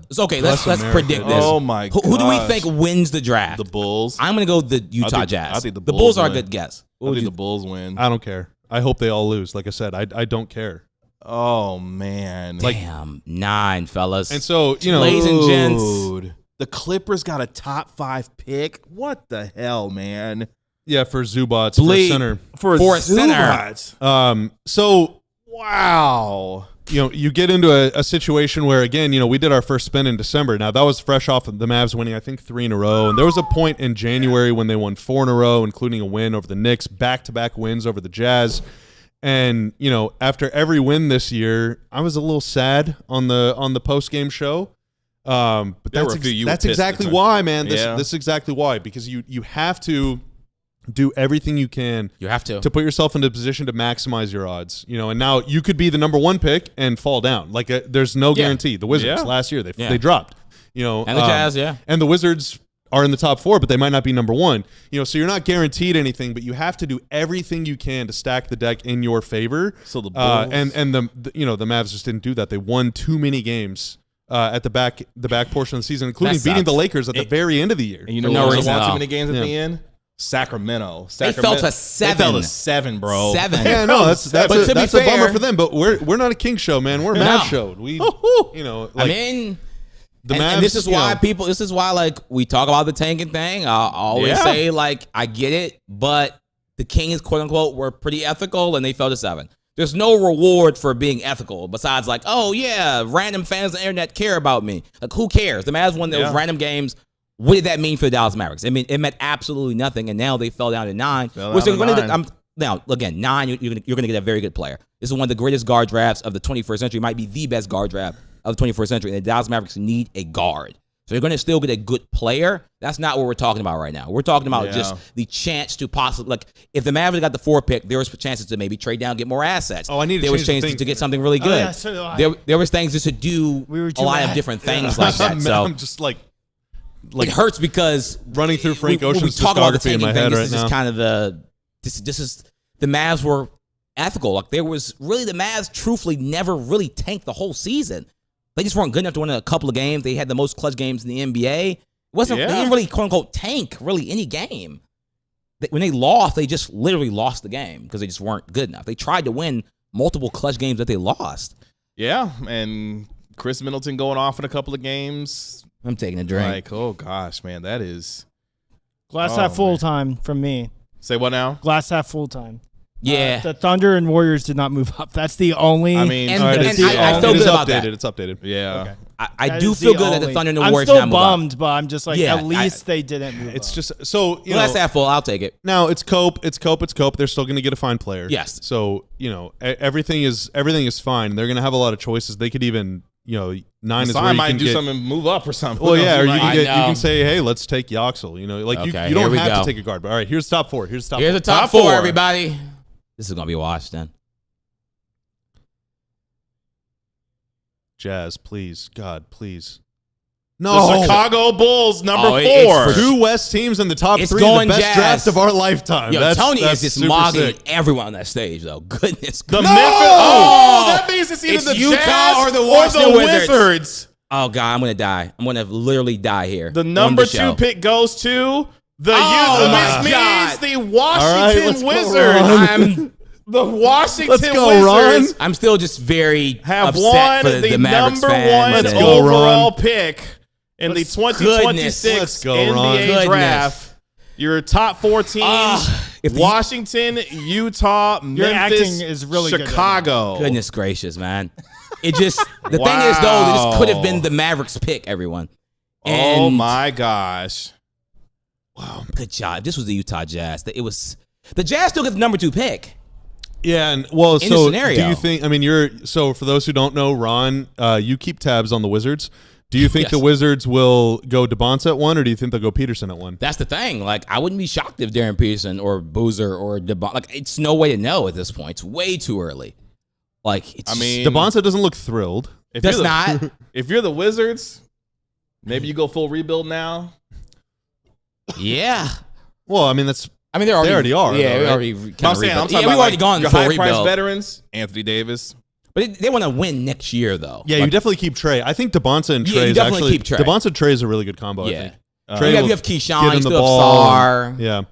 It's okay. Let's America, predict this. Oh my Who do we gosh. think wins the draft? The Bulls. I'm gonna go the Utah Jazz. I think the Bulls Bulls are a win. good guess. I think the Bulls win. I don't care. I hope they all lose. Like I said, I don't care. Oh man! Damn, 9 fellas. And so, you know, Ladies and gents. Dude, the Clippers got a top 5 pick. What the hell, man? yeah, for Zubats for Bleep. center. For a center. Zubac. So, Wow. you know, you get into a situation where, again, you know, we did our first spin in December. Now, that was fresh off of the Mavs winning, I think, 3 in a row. And there was a point in January when they won 4 in a row, including a win over the Knicks, back-to-back wins over the Jazz. And, you know, after every win this year, I was a little sad on the post-game show. But There that's, were a few you were that's pissed exactly at. why, man. This Yeah. is exactly why. Because you have to do everything you can You have to. to put yourself into a position to maximize your odds, you know. And now you could be the number 1 pick and fall down. Like there's no Yeah. guarantee. The Wizards Yeah. last year Yeah. they dropped, you know, And the Jazz, yeah. and the Wizards are in the top 4, but they might not be number 1. You know, so you're not guaranteed anything, but you have to do everything you can to stack the deck in your favor. So the Bulls, and the you know, the Mavs just didn't do that. They won too many games at the back portion of the season, including That being the sucks. Lakers at the very end of the year. and you know For no what? reason Won at too all. many games at Yeah. the end. Sacramento. They fell to 7. They fell to 7, bro. 7. Yeah, no, that's But to be that's a bummer fair- for them. But we're not a king show, man. We're a No. Mavs show. We, you know, like I mean, the and Mavs. this is you why know, this is why, like, we talk about the tanking thing. I'll always Yeah. say, like, I get it, but the Kings, quote unquote, were pretty ethical and they fell to 7. There's no reward for being ethical besides, like, oh, yeah, random fans on the internet care about me. Like, who cares? The Mavs won those Yeah. random games. What did that mean for the Dallas Mavericks? I mean, it meant absolutely nothing, and now they fell down to 9. Fell Which down is to gonna- 9. now, again, 9, you're going to get a very good player. This is one of the greatest guard drafts of the 21st century. It might be the best guard draft of the 21st century, and the Dallas Mavericks need a guard. So you're going to still get a good player. That's not what we're talking about right now. We're talking about just the chance to possibly, like, if the Mavericks got the 4 pick, there was chances to maybe trade down, get more assets. Oh, I need to There was change the chances thing. to get something really good. yeah, so do I. There was things just to do We were a too lot of mad. different things like that. So I'm just like it hurts because running through Frank when we Ocean's talk about the discography in tanking my thing, head this right is just now. kind of this is the Mavs were ethical. Like there was really the Mavs truthfully never really tanked the whole season. They just weren't good enough to win a couple of games. They had the most clutch games in the NBA. They didn't really quote unquote tank really any game. When they lost, they just literally lost the game because they just weren't good enough. They tried to win multiple clutch games that they lost. Yeah, and Chris Middleton going off in a couple of games. I'm taking a drink. Like, oh gosh, man, that is. Glass Oh, half full man. time from me. Say what now? Glass half full time. Yeah. The Thunder and Warriors did not move up. That's the only. I mean, And- All right, and it's, I feel it is good about updated. that. It's updated. yeah. Okay. I That do is feel the good that the only- Thunder and the I'm Warriors still did not move up. bummed, but I'm just like, Yeah, at least they didn't move It's up. just so you Glass know. half full. I'll take it. Now it's Cope. They're still going to get a fine player. Yes. So you know everything is fine. They're going to have a lot of choices. They could even 9 is where Sign you might can do get. something, and move up or something. Well, Who yeah, knows? or you He can might- get. You know. can say, hey, let's take Yoxel. You know, like Okay, you don't here we have go. to take a guard. But all right, here's top 4. Here's top. Here's 4. the top Top 4, four. everybody. This is gonna be a wash then. Jazz, please, God, please. No. The Chicago Bulls, number Oh, it's 4. for Two West teams in the top It's 3, going the best Jazz. draft of our lifetime. Yo, that's Tony is just super mogging sick. everyone on that stage, though. Goodness. The gracious. Memphis. Oh, that means it's either It's the Utah Jazz or the Washington Wizards. Wizards. Oh, God, I'm going to die. I'm going to literally die here. The on number the show. 2 pick goes to the Oh, my Which God. means the All right, Washington let's go, Wizards. I'm, The Washington Let's go, Wizards I'm still just very have upset won for the the Mavericks number fans. 1 Let's go, overall Ron. pick in the Let's 2026 go, Ron. NBA Goodness. draft. Your top 4 teams: if the- Washington, Utah, Memphis, acting is really good right now. Chicago. Goodness gracious, man. It just, the thing is, though, this could have been the Mavericks pick, everyone. Oh And- my gosh. Good job. This was the Utah Jazz. It was the Jazz still get the number 2 pick. Yeah, and well, In so this scenario. do you think? I mean, so for those who don't know, Ron, you keep tabs on the Wizards. Do you think Yes. the Wizards will go DeBonce at 1, or do you think they'll go Peterson at 1? That's the thing. Like, I wouldn't be shocked if Darren Peterson or Boozer or DeBon. Like, it's no way to know at this point. It's way too early. Like, it's I mean, DeBonce doesn't look thrilled. if that's you're the, not. If you're the Wizards, maybe you go full rebuild now. Yeah. Well, I mean, that's I mean, they already are, Yeah, though, we right? already. I'm kinda saying, I'm rebuilt. talking Yeah, about we've already gone your full high-priced rebuild. veterans, Anthony Davis. But they want to win next year, though. yeah. You definitely keep Trey. I think DeBonce and Yeah, Trey you is definitely actually keep Trey. DeBonce and Trey is a really good combo. I Yeah. think. You will have get Keyshawn, him you the still have ball. Sar. Yeah.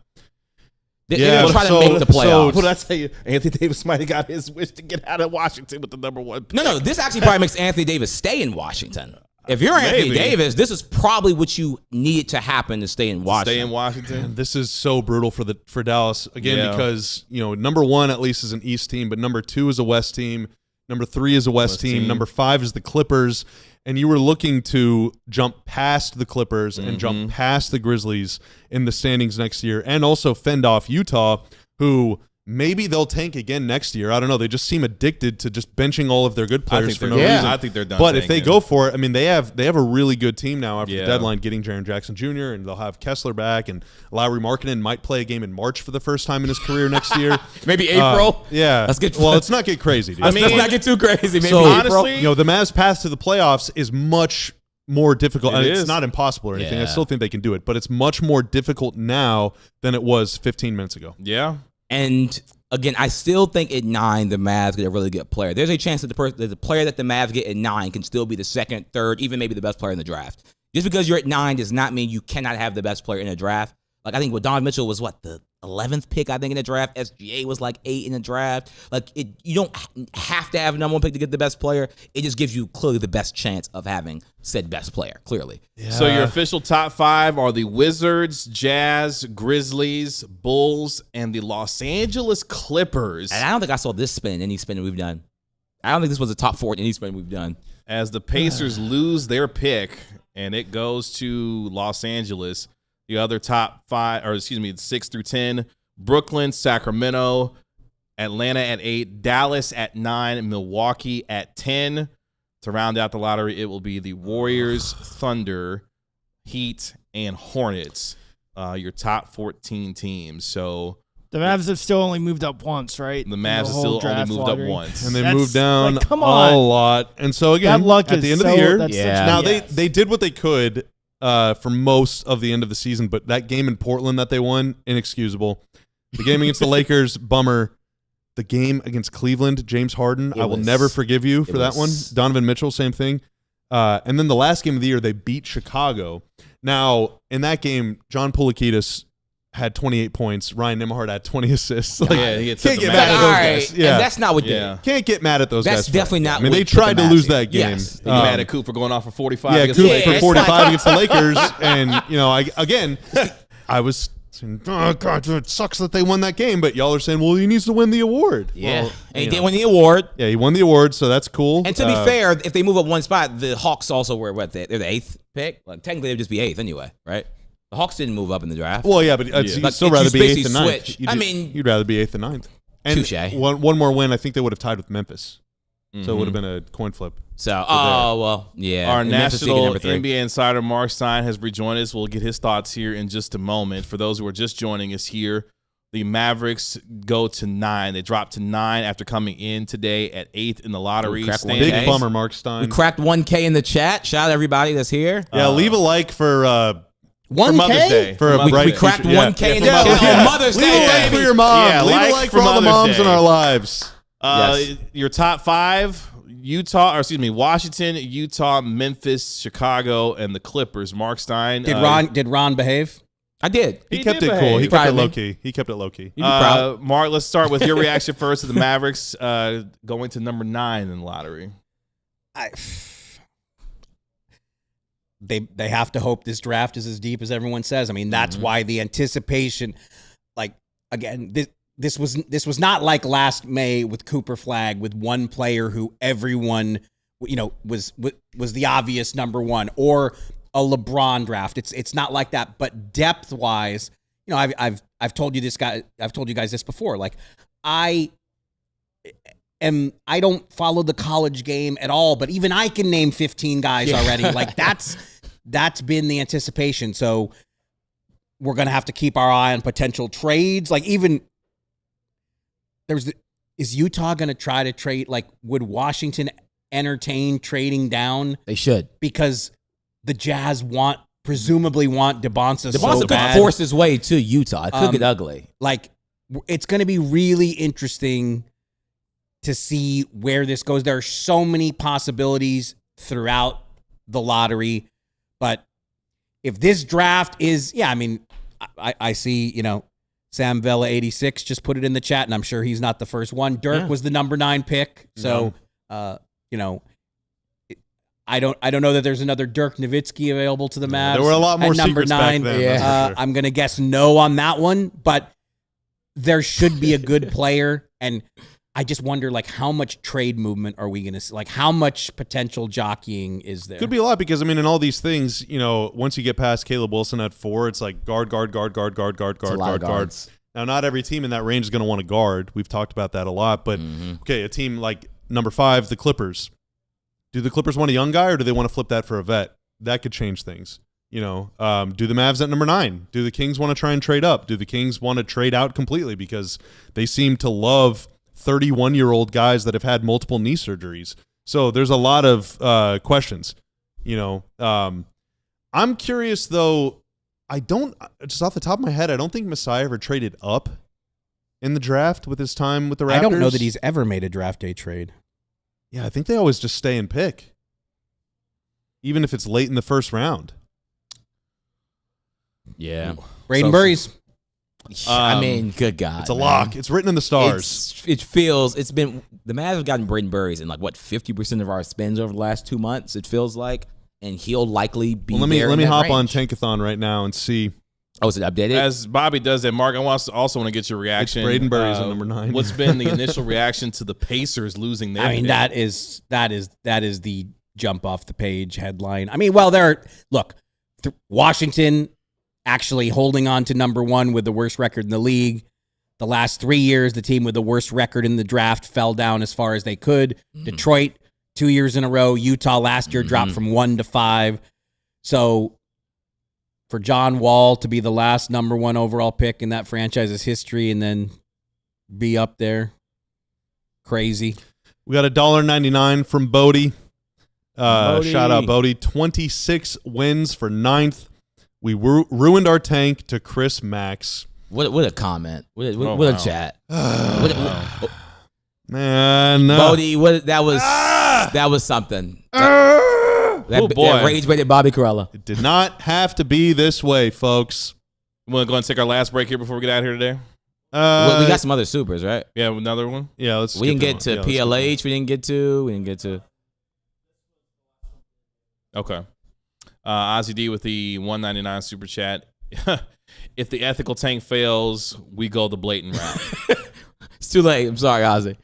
They're going to try so- to make the playoffs. What did I tell you? Anthony Davis might have got his wish to get out of Washington with the number 1 pick. No, this actually probably makes Anthony Davis stay in Washington. If you're Anthony Maybe. Davis, this is probably what you needed to happen to stay in Washington. Stay in Washington. And this is so brutal for Dallas again Yeah. because number 1 at least is an East team, but number 2 is a West team, number 3 is a West team, number 5 is the Clippers, and you were looking to jump past the Clippers and jump past the Grizzlies in the standings next year, and also fend off Utah, who maybe they'll tank again next year. I don't know. They just seem addicted to just benching all of their good players for no reason. I think they're done. But if they tanking. go for it, I mean, they have a really good team now after Yeah. the deadline, getting Jaren Jackson Jr., and they'll have Kessler back, and Lowry Markkanen might play a game in March for the first time in his career next year. Maybe April. Yeah. Let's get- well, let's not get crazy, dude. I mean, Let's not get too crazy. Maybe so, April. honestly- the Mavs' path to the playoffs is much more difficult. It I mean, it's is. not impossible or anything. I Yeah. still think they can do it, but it's much more difficult now than it was 15 minutes ago. Yeah. And again, I still think at 9, the Mavs get a really good player. There's a chance that the player that the Mavs get at 9 can still be the second, third, even maybe the best player in the draft. Just because you're at 9 does not mean you cannot have the best player in the draft. Like, I think what Donovan Mitchell was the 11th pick, I think, in the draft. SGA was like 8 in the draft. Like, you don't have to have a number 1 pick to get the best player. It just gives you clearly the best chance of having said best player, clearly. So your official top 5 are the Wizards, Jazz, Grizzlies, Bulls, and the Los Angeles Clippers. And I don't think I saw this spin in any spin we've done. I don't think this was a top 4 in any spin we've done. As the Pacers lose their pick and it goes to Los Angeles, the other top 6 through 10, Brooklyn, Sacramento, Atlanta at 8, Dallas at 9, Milwaukee at 10. To round out the lottery, it will be the Warriors, Thunder, Heat, and Hornets, your top 14 teams. So The Mavs have still only moved up once, right? the In Mavs have whole still only draft moved lottery. up once. And they That's, moved down like, come on. a lot. And so again, That luck at is the end of so- the year, that's such Yeah. now BS. they did what they could for most of the end of the season, but that game in Portland that they won, inexcusable. The game against the Lakers, bummer. The game against Cleveland, James Harden, I will was- never forgive you for that one. was- Donovan Mitchell, same thing. And then the last game of the year, they beat Chicago. Now, in that game, John Poulikitis had 28 points. Ryan Nembhard had 20 assists. Like, Yeah, he had set can't the get match. mad at All those right, guys. Yeah. and that's not what Yeah. Can't get mad at those guys. That's for definitely that. not I mean, what they put the tried to Mavs lose in. that game. Yes. You mad at Coop for going off for 45? Yeah, against Coop the Yeah, for it's 45 like- against the Lakers, and I was saying, oh god, it sucks that they won that game, but y'all are saying, well, he needs to win the award. Yeah. Well, And he you did know. win the award. Yeah, he won the award, so that's cool. And to be fair, if they move up one spot, the Hawks also were they're the 8th pick. Like, technically, they'd just be 8th anyway, right? The Hawks didn't move up in the draft. well, yeah, but you'd Like, still you rather just be 8th basically and 9th. switch. You'd I mean- you'd rather be 8th and 9th. And Touche. one more win, I think they would have tied with Memphis. So it would have been a coin flip. So, well, yeah. Our And Memphis taking national number 3. NBA insider Marc Stein has rejoined us. We'll get his thoughts here in just a moment. For those who are just joining us here The Mavericks go to 9. They dropped to 9 after coming in today at 8th in the lottery. Crack one. Big Okay. bummer, Marc Stein. We cracked 1K in the chat. Shout out everybody that's here. Yeah, leave a like for 1K? Mother's Day. for a We bright cracked future. 1K in the Yeah, chat yeah. on Mother's Leave a like Day. for your mom. Yeah, leave like a like for for all the Mother's moms in Day. our lives. Yes. Your top 5: Washington, Utah, Memphis, Chicago, and the Clippers. Marc Stein. Did Ron behave? I did. He He kept did it cool. behave. He kept it Proud of me. low key. He kept it low key. You be proud. Mark, let's start with your reaction first to the Mavericks going to number 9 in the lottery. They have to hope this draft is as deep as everyone says. I mean, that's why the anticipation, like, again, this was not like last May with cooperflagg with one player who everyone, was the obvious number one, or a LeBron draft. It's not like that, but depth wise, I've told you guys this before. Like, I don't follow the college game at all, but even I can name 15 guys already. Like, that's been the anticipation. So we're going to have to keep our eye on potential trades. Like, even is Utah going to try to trade? Like, would Washington entertain trading down? They should. Because the Jazz presumably want DeBonsa so DeBonsa bad. could force his way to Utah. It could get ugly. Like, it's going to be really interesting to see where this goes. There are so many possibilities throughout the lottery, but if this draft is, I see, Sam Vela 86 just put it in the chat, and I'm sure he's not the first one. Dirk was the number 9 pick, so I don't know that there's another Dirk Nowitzki available to the Mavs. There were a lot more at number secrets 9. back then. that's for sure. I'm gonna guess no on that one, but there should be a good player, and I just wonder, like, how much trade movement are we gonna see? Like, how much potential jockeying is there? Could be a lot because, in all these things, once you get past Caleb Wilson at 4, it's like guard. lot of guards. Now, not every team in that range is going to want to guard. We've talked about that a lot. But, okay, a team like number 5, the Clippers. Do the Clippers want a young guy or do they want to flip that for a vet? That could change things. Do the Mavs at number 9? Do the Kings want to try and trade up? Do the Kings want to trade out completely because they seem to love 31-year-old guys that have had multiple knee surgeries? So there's a lot of questions. I'm curious, though. Just off the top of my head, I don't think Masai ever traded up in the draft with his time with the Raptors. I don't know that he's ever made a draft day trade. Yeah, I think they always just stay and pick, even if it's late in the first round. Yeah. Braden Burries. Good God. It's a lock. It's written in the stars. The Mavs have gotten Braden Burries in 50% of our spins over the last 2 months, it feels like, and he'll likely be Well, there. let me in that hop on range. Tankathon right now and see. Oh, is it updated? As Bobby does that, Mark, I also want to get your reaction. It's Braden Burries at number 9. What's been the initial reaction to the Pacers losing their pick? that is the jump off the page headline. Washington actually holding on to number 1 with the worst record in the league. The last 3 years, the team with the worst record in the draft fell down as far as they could. Detroit, 2 years in a row. Utah last year dropped from 1 to 5. So for John Wall to be the last number 1 overall pick in that franchise's history and then be up there, crazy. We got $1.99 from Bodie. Bodie. Shout out, Bodie. 26 wins for 9th. We ruined our tank to Chris Max. What a comment. What wow. a chat. Man, Bodie, that was something. That rage-baited Bobby Carella. it did not have to be this way, folks. We want to go and take our last break here before we get out of here today? We got some other supers, right? Yeah, another one? Yeah, let's. We didn't skip get that to one. Yeah, let's skip PLH. We didn't get to. Okay. Ozzy D with the $1.99 super chat. If the ethical tank fails, we go the blatant route. It's too late. I'm sorry, Ozzy.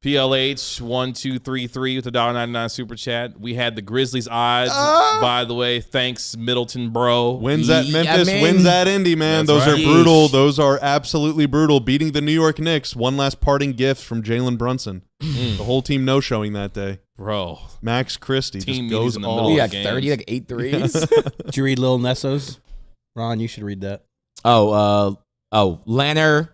PLH 1233 with the $1.99 super chat. We had the Grizzlies odds, by the way. Thanks, Middleton, bro. Wins at Yeah, Memphis, man. wins at Indy, man. That's Those right. are brutal. Those are absolutely brutal. Beating the New York Knicks. One last parting gift from Jalen Brunson. The whole team no-showing that day. Bro. Max Christie Team just goes meetings in the off. middle We of had games. 30, 8 threes. Did you read Lil Nesso's? Ron, you should read that. Oh, Lanner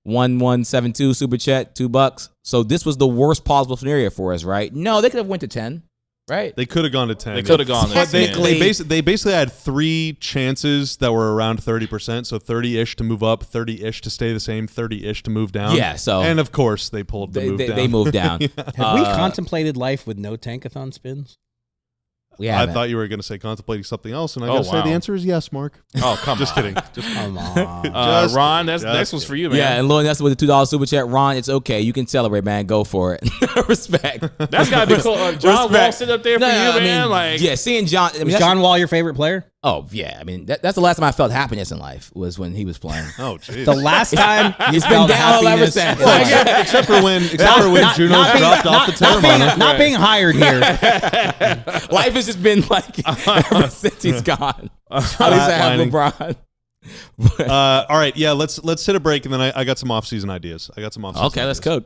1172 super chat, $2. So this was the worst possible scenario for us, right? No, they could have went to 10, right? They could have gone to 10. They could have gone to But 10. they basically had 3 chances that were around 30%, so 30-ish to move up, 30-ish to stay the same, 30-ish to move down. Yeah, so and of course they pulled the move down. They moved down. Have we contemplated life with no Tankathon spins? We I haven't. thought you were going to say contemplating something else, and I Oh, gotta say wow. the answer is yes, Mark. Oh, come Just on. kidding. Come on. Just- Ron, that's just next one's for you, man. Yeah, and Lloyd Nelson with the $2 super chat. Ron, it's okay. You can celebrate, man. Go for it. Respect. That's gotta be cool. John Wall sit up there for you, man. Like, yeah, seeing John. I mean, Was that's- John Wall your favorite player? Oh yeah, I mean that's the last time I felt happiness in life was when he was playing. Oh, jeez. The last time It's been downhill ever since. Well, except for when Junos dropped off the not Terramana. not being hired here. Life has just been like ever since he's gone. At least I have Flatlining. LeBron. All right, yeah, let's hit a break, and then I got some off-season ideas. Okay, let's code.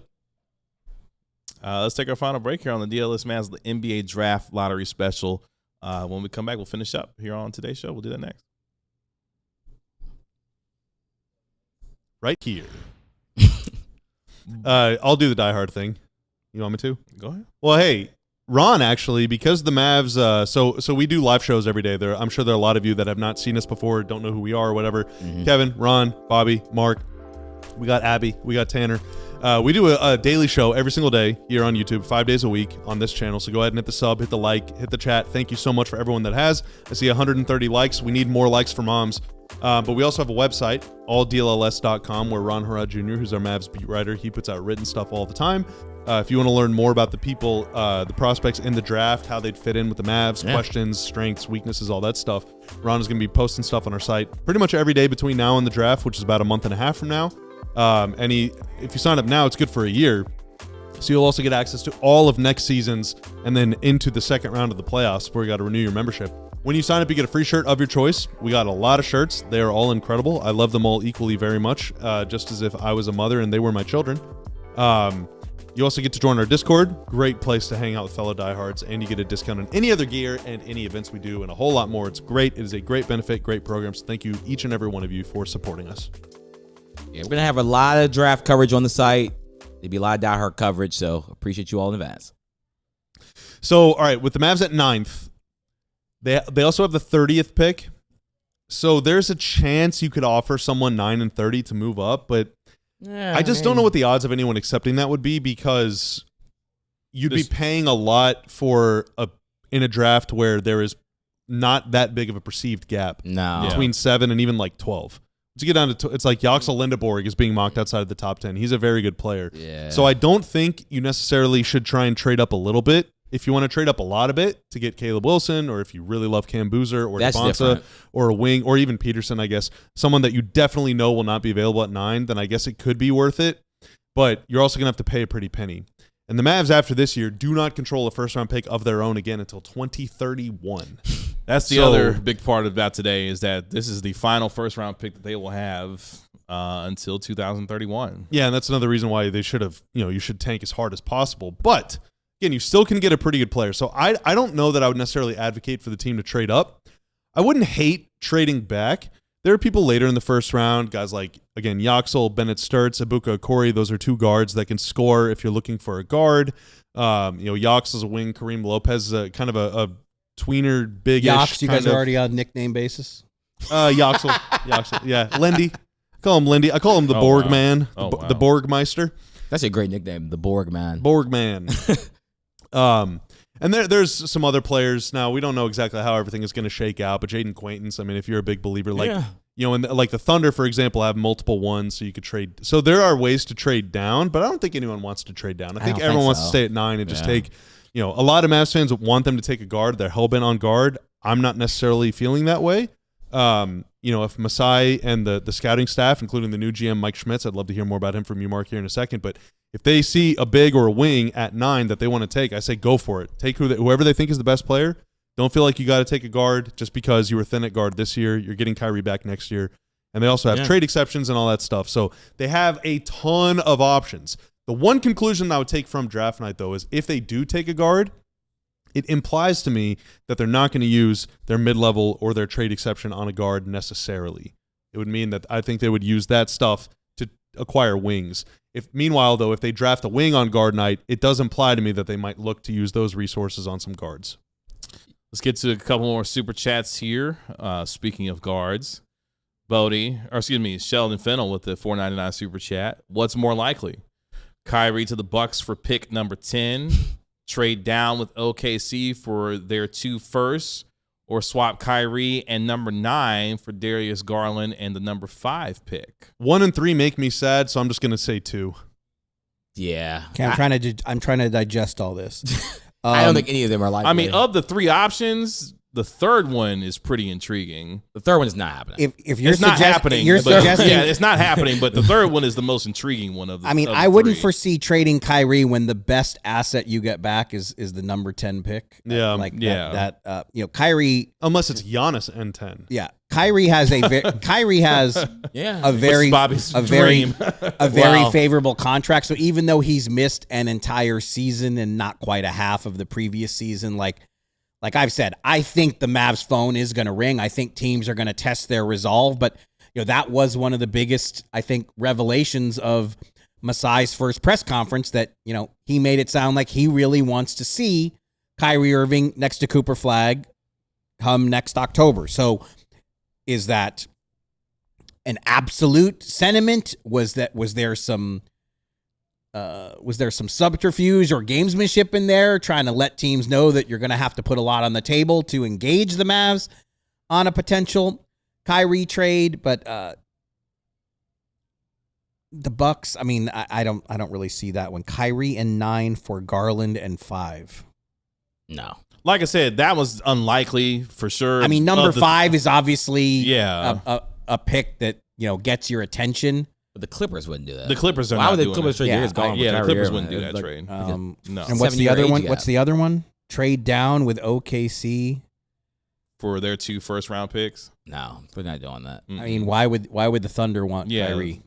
let's take our final break here on the DLLS Mavs, the NBA Draft Lottery Special. When we come back, we'll finish up here on today's show. We'll do that next. Right here. I'll do the diehard thing. You want me to? Go ahead. Well, hey, Ron, actually, because the Mavs, so we do live shows every day. I'm sure there are a lot of you that have not seen us before, don't know who we are or whatever. Kevin, Ron, Bobby, Mark, we got Abby, we got Tanner. We do a daily show every single day here on YouTube, 5 days a week on this channel. So go ahead and hit the sub, hit the like, hit the chat. Thank you so much for everyone that has. I see 130 likes. We need more likes for moms. But we also have a website, alldlls.com, where Ron Harad Jr., who's our Mavs beat writer, he puts out written stuff all the time. If you want to learn more about the people, the prospects in the draft, how they'd fit in with the Mavs, questions, strengths, weaknesses, all that stuff, Ron is going to be posting stuff on our site pretty much every day between now and the draft, which is about a month and a half from now. If you sign up now, it's good for a year. So you'll also get access to all of next season's and then into the second round of the playoffs where you got to renew your membership. When you sign up, you get a free shirt of your choice. We got a lot of shirts. They are all incredible. I love them all equally very much, just as if I was a mother and they were my children. You also get to join our Discord. Great place to hang out with fellow diehards, and you get a discount on any other gear and any events we do and a whole lot more. It's great. It is a great benefit, great program. So thank you, each and every one of you, for supporting us. Yeah, we're gonna have a lot of draft coverage on the site. There'll be a lot of diehard coverage, so appreciate you all in advance. So, all right, with the Mavs at 9th, they also have the 30th pick. So there's a chance you could offer someone 9 and 30 to move up, but I just don't know what the odds of anyone accepting that would be, because you'd be paying a lot for in a draft where there is not that big of a perceived gap between 7 and even like 12. To get down to it's like Yaxel Lindeborg is being mocked outside of the top 10. He's a very good player. Yeah. So I don't think you necessarily should try and trade up a little bit. If you want to trade up a lot of it to get Caleb Wilson, or if you really love Cam Boozer or That's Devonta different. or a wing, or even Peterson, I guess, someone that you definitely know will not be available at 9, then I guess it could be worth it. But you're also going to have to pay a pretty penny. And the Mavs after this year do not control a first-round pick of their own again until 2031. That's the other big part about today, is that this is the final first-round pick that they will have until 2031. Yeah, and that's another reason why they should have, you should tank as hard as possible. But again, you still can get a pretty good player. So I don't know that I would necessarily advocate for the team to trade up. I wouldn't hate trading back. There are people later in the first round, guys like, again, Yaxel, Bennett Sturtz, Ibuka Okori. Those are two guards that can score if you're looking for a guard. Yaxel's a wing. Kareem Lopez is a kind of a tweener, big-ish. Yox, you guys are already on nickname basis? Yaxel, yeah. Lendy. I call him Lendy. I call him the Borg Man, the Borgmeister. That's a great nickname, the Borg Man. Borg Man. And there's some other players. Now, we don't know exactly how everything is going to shake out, but Jaden Quaintance, I mean, if you're a big believer, and like the Thunder, for example, have multiple ones, so you could trade. So there are ways to trade down, but I don't think anyone wants to trade down. I think everyone wants to stay at 9 and just take, a lot of Mavs fans want them to take a guard. They're hell-bent on guard. I'm not necessarily feeling that way. If Masai and the scouting staff, including the new GM Mike Schmitz, I'd love to hear more about him from you, Mark, here in a second, but if they see a big or a wing at 9 that they want to take, I say go for it. Take whoever they think is the best player. Don't feel like you got to take a guard just because you were thin at guard this year. You're getting Kyrie back next year. And they also have trade exceptions and all that stuff. So they have a ton of options. The one conclusion I would take from draft night, though, is if they do take a guard, it implies to me that they're not going to use their mid-level or their trade exception on a guard necessarily. It would mean that I think they would use that stuff acquire wings. Meanwhile, though, if they draft a wing on guard night, it does imply to me that they might look to use those resources on some guards. Let's get to a couple more super chats here. Speaking of guards, Sheldon Fennell with the $4.99 super chat. What's more likely? Kyrie to the Bucks for pick number 10, trade down with OKC for their 2 firsts, or swap Kyrie and number 9 for Darius Garland and the number 5 pick. 1 and 3 make me sad, so I'm just gonna say 2. Yeah. Okay, I'm trying to digest all this. I don't think any of them are likely. I mean, of the 3 options, the third one is pretty intriguing. the third one is not happening. If you're It's not happening. you're but- suggesting. yeah, it's not happening. But the third one is the most intriguing one of the. I mean, of the I wouldn't 3. foresee trading Kyrie when the best asset you get back is the number 10 pick. Yeah, Kyrie. Unless it's Giannis N10. Yeah, Kyrie has Kyrie has yeah. a very Bobby's very Wow. favorable contract. So even though he's missed an entire season and not quite a half of the previous season, like I've said, I think the Mavs phone is going to ring. I think teams are going to test their resolve. But that was one of the biggest, I think, revelations of Masai's first press conference, that he made it sound like he really wants to see Kyrie Irving next to Cooper Flagg come next October. So is that an absolute sentiment? Was there some subterfuge or gamesmanship in there, trying to let teams know that you're going to have to put a lot on the table to engage the Mavs on a potential Kyrie trade? But the Bucks, I mean, I don't really see that one. Kyrie and 9 for Garland and 5. No. Like I said, that was unlikely for sure. I mean, number 5 is obviously Yeah. a pick that gets your attention. But the Clippers wouldn't do that. The Clippers are Why not would the doing Clippers that. trade Yeah, Darius Garland Yeah, for the Kyrie Clippers Irving? wouldn't do that Like, trade. no. And what's 7 the year other age one? gap. What's the other one? Trade down with OKC. For their 2 first-round picks. No, we're not doing that. I mean, why would the Thunder want Yeah. Kyrie?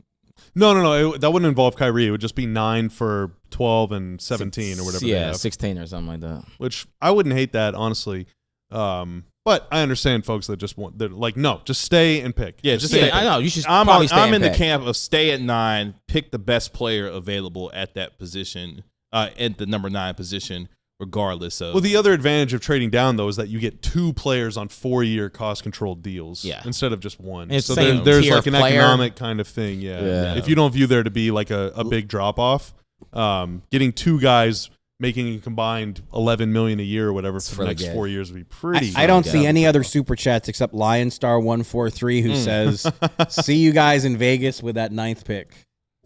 No. That wouldn't involve Kyrie. It would just be 9 for 12 and 17 or whatever. they Yeah, have, 16 or something like that. which I wouldn't hate that, honestly. But I understand folks that just want, they're like, no, just stay and pick. Yeah, just Yeah, stay. I know. You should I'm probably stay I'm and in the pick. camp of stay at 9, pick the best player available at that position, at the number 9 position, regardless of. Well, the other advantage of trading down, though, is that you get 2 players on 4-year cost-controlled deals instead of just 1. It's so the same there's tier like an player. economic kind of thing, yeah. If you don't view there to be like a big drop-off, getting 2 guys making a combined $11 million a year or whatever for the really next good. 4 years would be pretty. I don't good. see any other super chats except Lionstar143 who says, "See you guys in Vegas with that 9th pick."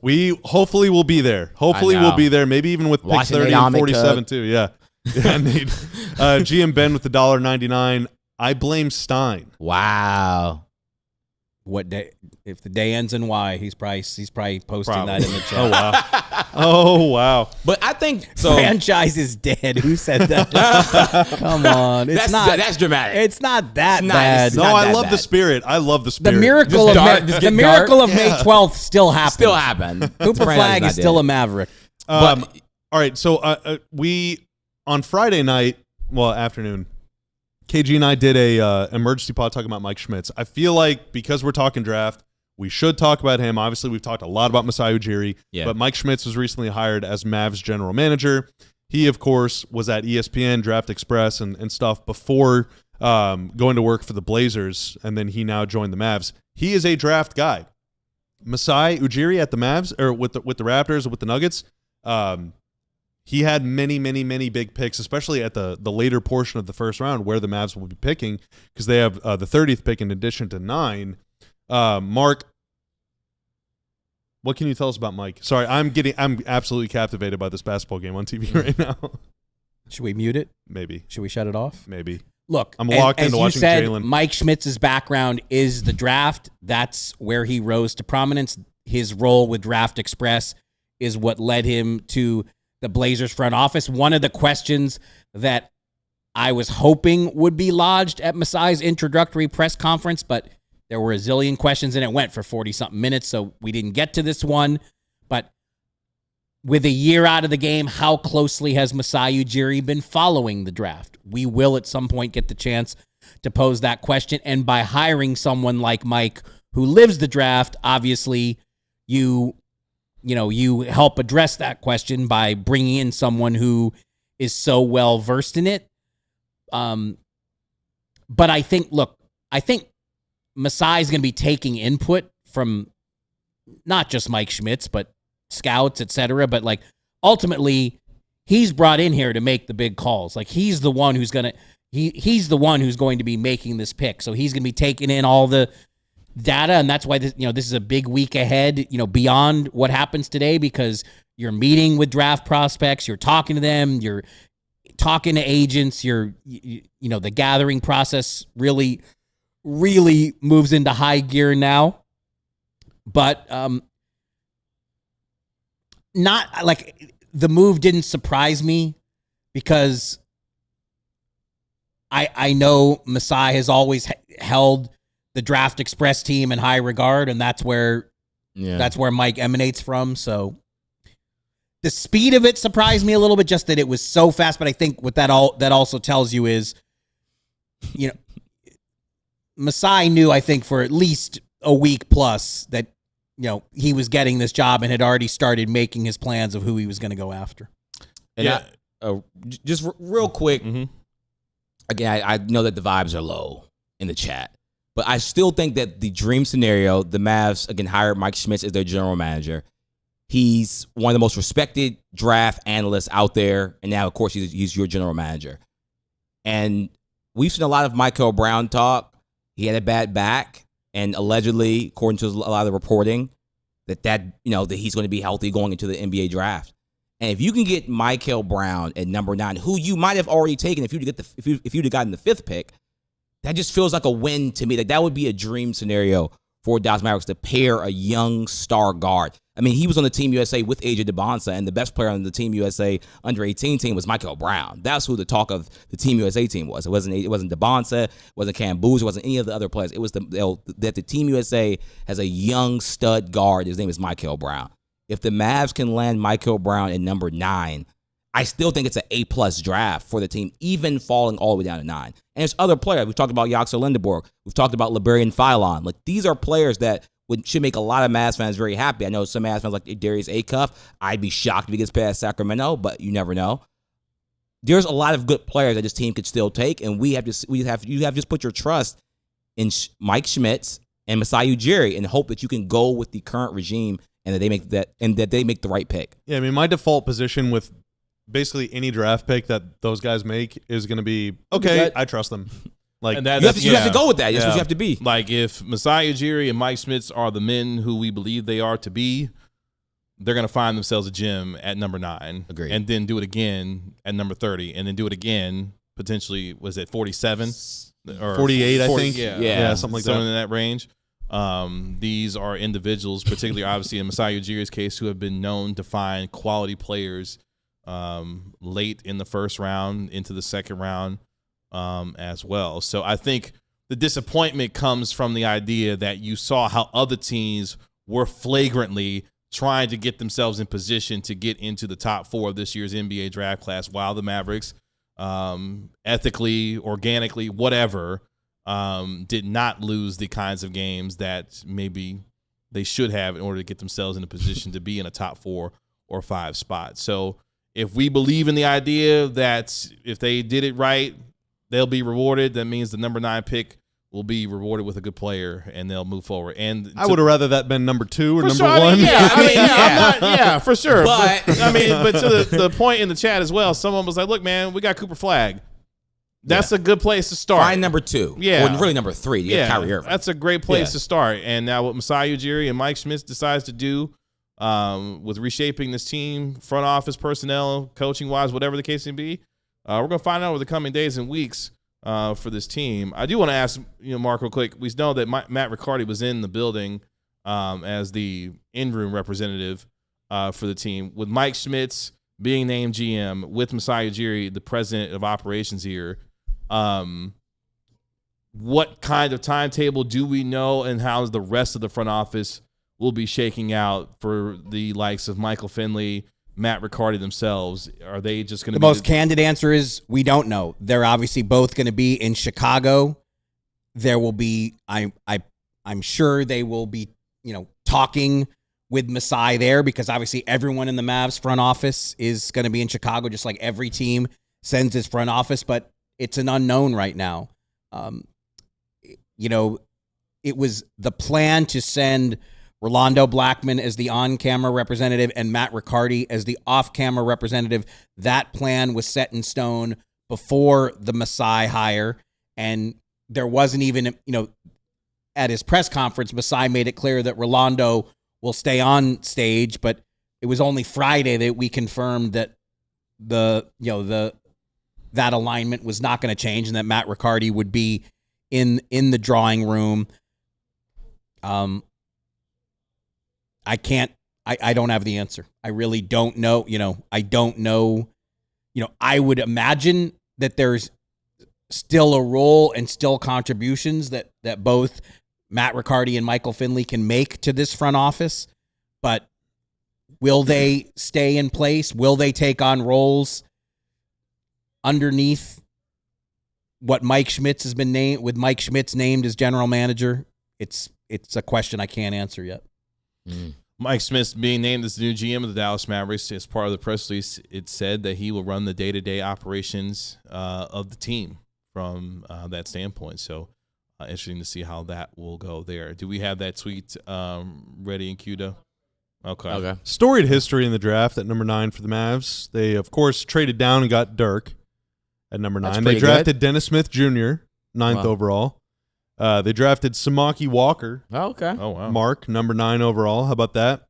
We hopefully will be there. Hopefully I we'll know. be there. Maybe even with picks Watching 30 Nate and Ahmed 47 cook. too. Yeah. Nate. GM Ben with the $1.99. I blame Stein. Wow. What day? If the day ends in Y, he's probably posting that in the chat. Oh wow. Oh wow. But I think so. Franchise is dead. Who said that? Come on, That's dramatic. It's not that It's not- bad. it's No, not I that love the bad. spirit. I love the The spirit. miracle of Just dark- just the get miracle dark. of May 12th still happened. Still happened. Cooper Flagg is still a Maverick. All right, so we on Friday night, well, afternoon, KG and I did a emergency pod talking about Mike Schmitz. I feel like because we're talking draft, we should talk about him. Obviously, we've talked a lot about Masai Ujiri, but Mike Schmitz was recently hired as Mavs general manager. He, of course, was at ESPN, Draft Express, and stuff before going to work for the Blazers, and then he now joined the Mavs. He is a draft guy. Masai Ujiri at the Mavs, or with the Raptors, or with the Nuggets, he had many big picks, especially at the later portion of the first round where the Mavs will be picking, because they have the 30th pick in addition to 9. Mark, what can you tell us about Mike? Sorry, I'm absolutely captivated by this basketball game on TV right now. Should we mute it? Maybe. Should we shut it off? Maybe. Look, I'm locked into watching as you said, Jalen. Mike Schmitz's background is the draft. That's where he rose to prominence. His role with Draft Express is what led him to the Blazers front office. One of the questions that I was hoping would be lodged at Masai's introductory press conference, but there were a zillion questions and it went for 40-something minutes, so we didn't get to this one. But with a year out of the game, how closely has Masai Ujiri been following the draft? We will at some point get the chance to pose that question. And by hiring someone like Mike who lives the draft, obviously you you help address that question by bringing in someone who is so well versed in it. But I think Masai is going to be taking input from not just Mike Schmitz, but scouts, etc. But like ultimately, he's brought in here to make the big calls. Like he's the one who's going to be making this pick. So he's going to be taking in all the data, and that's why this is a big week ahead. Beyond what happens today, because you're meeting with draft prospects, you're talking to them, you're talking to agents, the gathering process really moves into high gear now. But not like the move didn't surprise me because I know Masai has always held the Draft Express team in high regard, and that's where Mike emanates from. So the speed of it surprised me a little bit, just that it was so fast. But I think what that also tells you is, Masai knew, I think, for at least a week plus that, he was getting this job and had already started making his plans of who he was going to go after. And just real quick, again, I know that the vibes are low in the chat, but I still think that the dream scenario, the Mavs, again, hired Mike Schmitz as their general manager. He's one of the most respected draft analysts out there, and now, of course, he's your general manager. And we've seen a lot of Michael Brown talk. He had a bad back, and allegedly, according to a lot of the reporting, that he's going to be healthy going into the NBA draft. And if you can get Michael Brown at number 9, who you might have already taken if you'd have gotten the 5th pick, that just feels like a win to me. Like that would be a dream scenario for Dallas Mavericks to pair a young star guard. I mean, he was on the Team USA with AJ DeBonsa, and the best player on the Team USA under-18 team was Michael Brown. That's who the talk of the Team USA team was. It wasn't DeBonsa, it wasn't Cam Boozer, it wasn't any of the other players. It was that the Team USA has a young stud guard. His name is Michael Brown. If the Mavs can land Michael Brown at number 9, I still think it's an A+ draft for the team, even falling all the way down to 9. And there's other players. We've talked about Yaxer Lindeborg. We've talked about Liberian Philon. Like, these are players that should make a lot of Mavs fans very happy. I know some Mavs fans like Darius Acuff. I'd be shocked if he gets past Sacramento, but you never know. There's a lot of good players that this team could still take, and you have just put your trust in Mike Schmitz and Masai Ujiri and hope that you can go with the current regime and that they make the right pick. Yeah, I mean, my default position with basically any draft pick that those guys make is going to be, okay, I trust them. Like, you have to go with that. That's what you have to be. Like, if Masai Ujiri and Mike Schmitz are the men who we believe they are to be, they're going to find themselves a gym at number 9. Agreed. And then do it again at number 30. And then do it again, potentially, was it 47? Or 48, 40, I think. Yeah, something like something in that range. These are individuals, particularly obviously in Masai Ujiri's case, who have been known to find quality players late in the first round into the second round as well. So I think the disappointment comes from the idea that you saw how other teams were flagrantly trying to get themselves in position to get into the top 4 of this year's NBA draft class, while the Mavericks, ethically, organically, whatever, did not lose the kinds of games that maybe they should have in order to get themselves in a position to be in a top 4 or 5 spot. So if we believe in the idea that if they did it right, they'll be rewarded, that means the number 9 pick will be rewarded with a good player and they'll move forward. And I would have rather that been number 2 or number sure, 1. For sure. But to the point in the chat as well, someone was like, look, man, we got Cooper Flagg. That's a good place to start. Find number 2. Yeah. Or really number 3. You have Kyrie Irving. That's a great place to start. And now what Masai Ujiri and Mike Schmitz decides to do with reshaping this team, front office personnel, coaching-wise, whatever the case may be, we're going to find out over the coming days and weeks for this team. I do want to ask, Mark, real quick. We know that Matt Riccardi was in the building as the in-room representative for the team. With Mike Schmitz being named GM, with Masai Ujiri, the president of operations here, what kind of timetable do we know, and how the rest of the front office will be shaking out for the likes of Michael Finley, Matt Riccardi themselves? Are they just going to be... The most candid answer is we don't know. They're obviously both going to be in Chicago. There will be, I'm sure they will be, talking with Masai there because obviously everyone in the Mavs front office is going to be in Chicago, just like every team sends its front office, but it's an unknown right now. It was the plan to send Rolando Blackman as the on-camera representative and Matt Riccardi as the off-camera representative. That plan was set in stone before the Masai hire, and there wasn't even, at his press conference, Masai made it clear that Rolando will stay on stage, but it was only Friday that we confirmed that that alignment was not going to change and that Matt Riccardi would be in the drawing room. I don't have the answer. I really don't know. I don't know. I would imagine that there's still a role and still contributions that both Matt Riccardi and Michael Finley can make to this front office, but will they stay in place? Will they take on roles underneath what Mike Schmitz has been named, with Mike Schmitz named as general manager? It's a question I can't answer yet. Mike Schmitz being named as the new GM of the Dallas Mavericks. As part of the press release, it said that he will run the day-to-day operations of the team from that standpoint. So interesting to see how that will go there. Do we have that tweet ready and queued up? Okay. Storied history in the draft at number 9 for the Mavs. They, of course, traded down and got Dirk at number 9. They drafted Dennis Smith Jr., 9th overall. They drafted Samaki Walker. Oh, okay. Oh, wow. Mark, number 9 overall. How about that?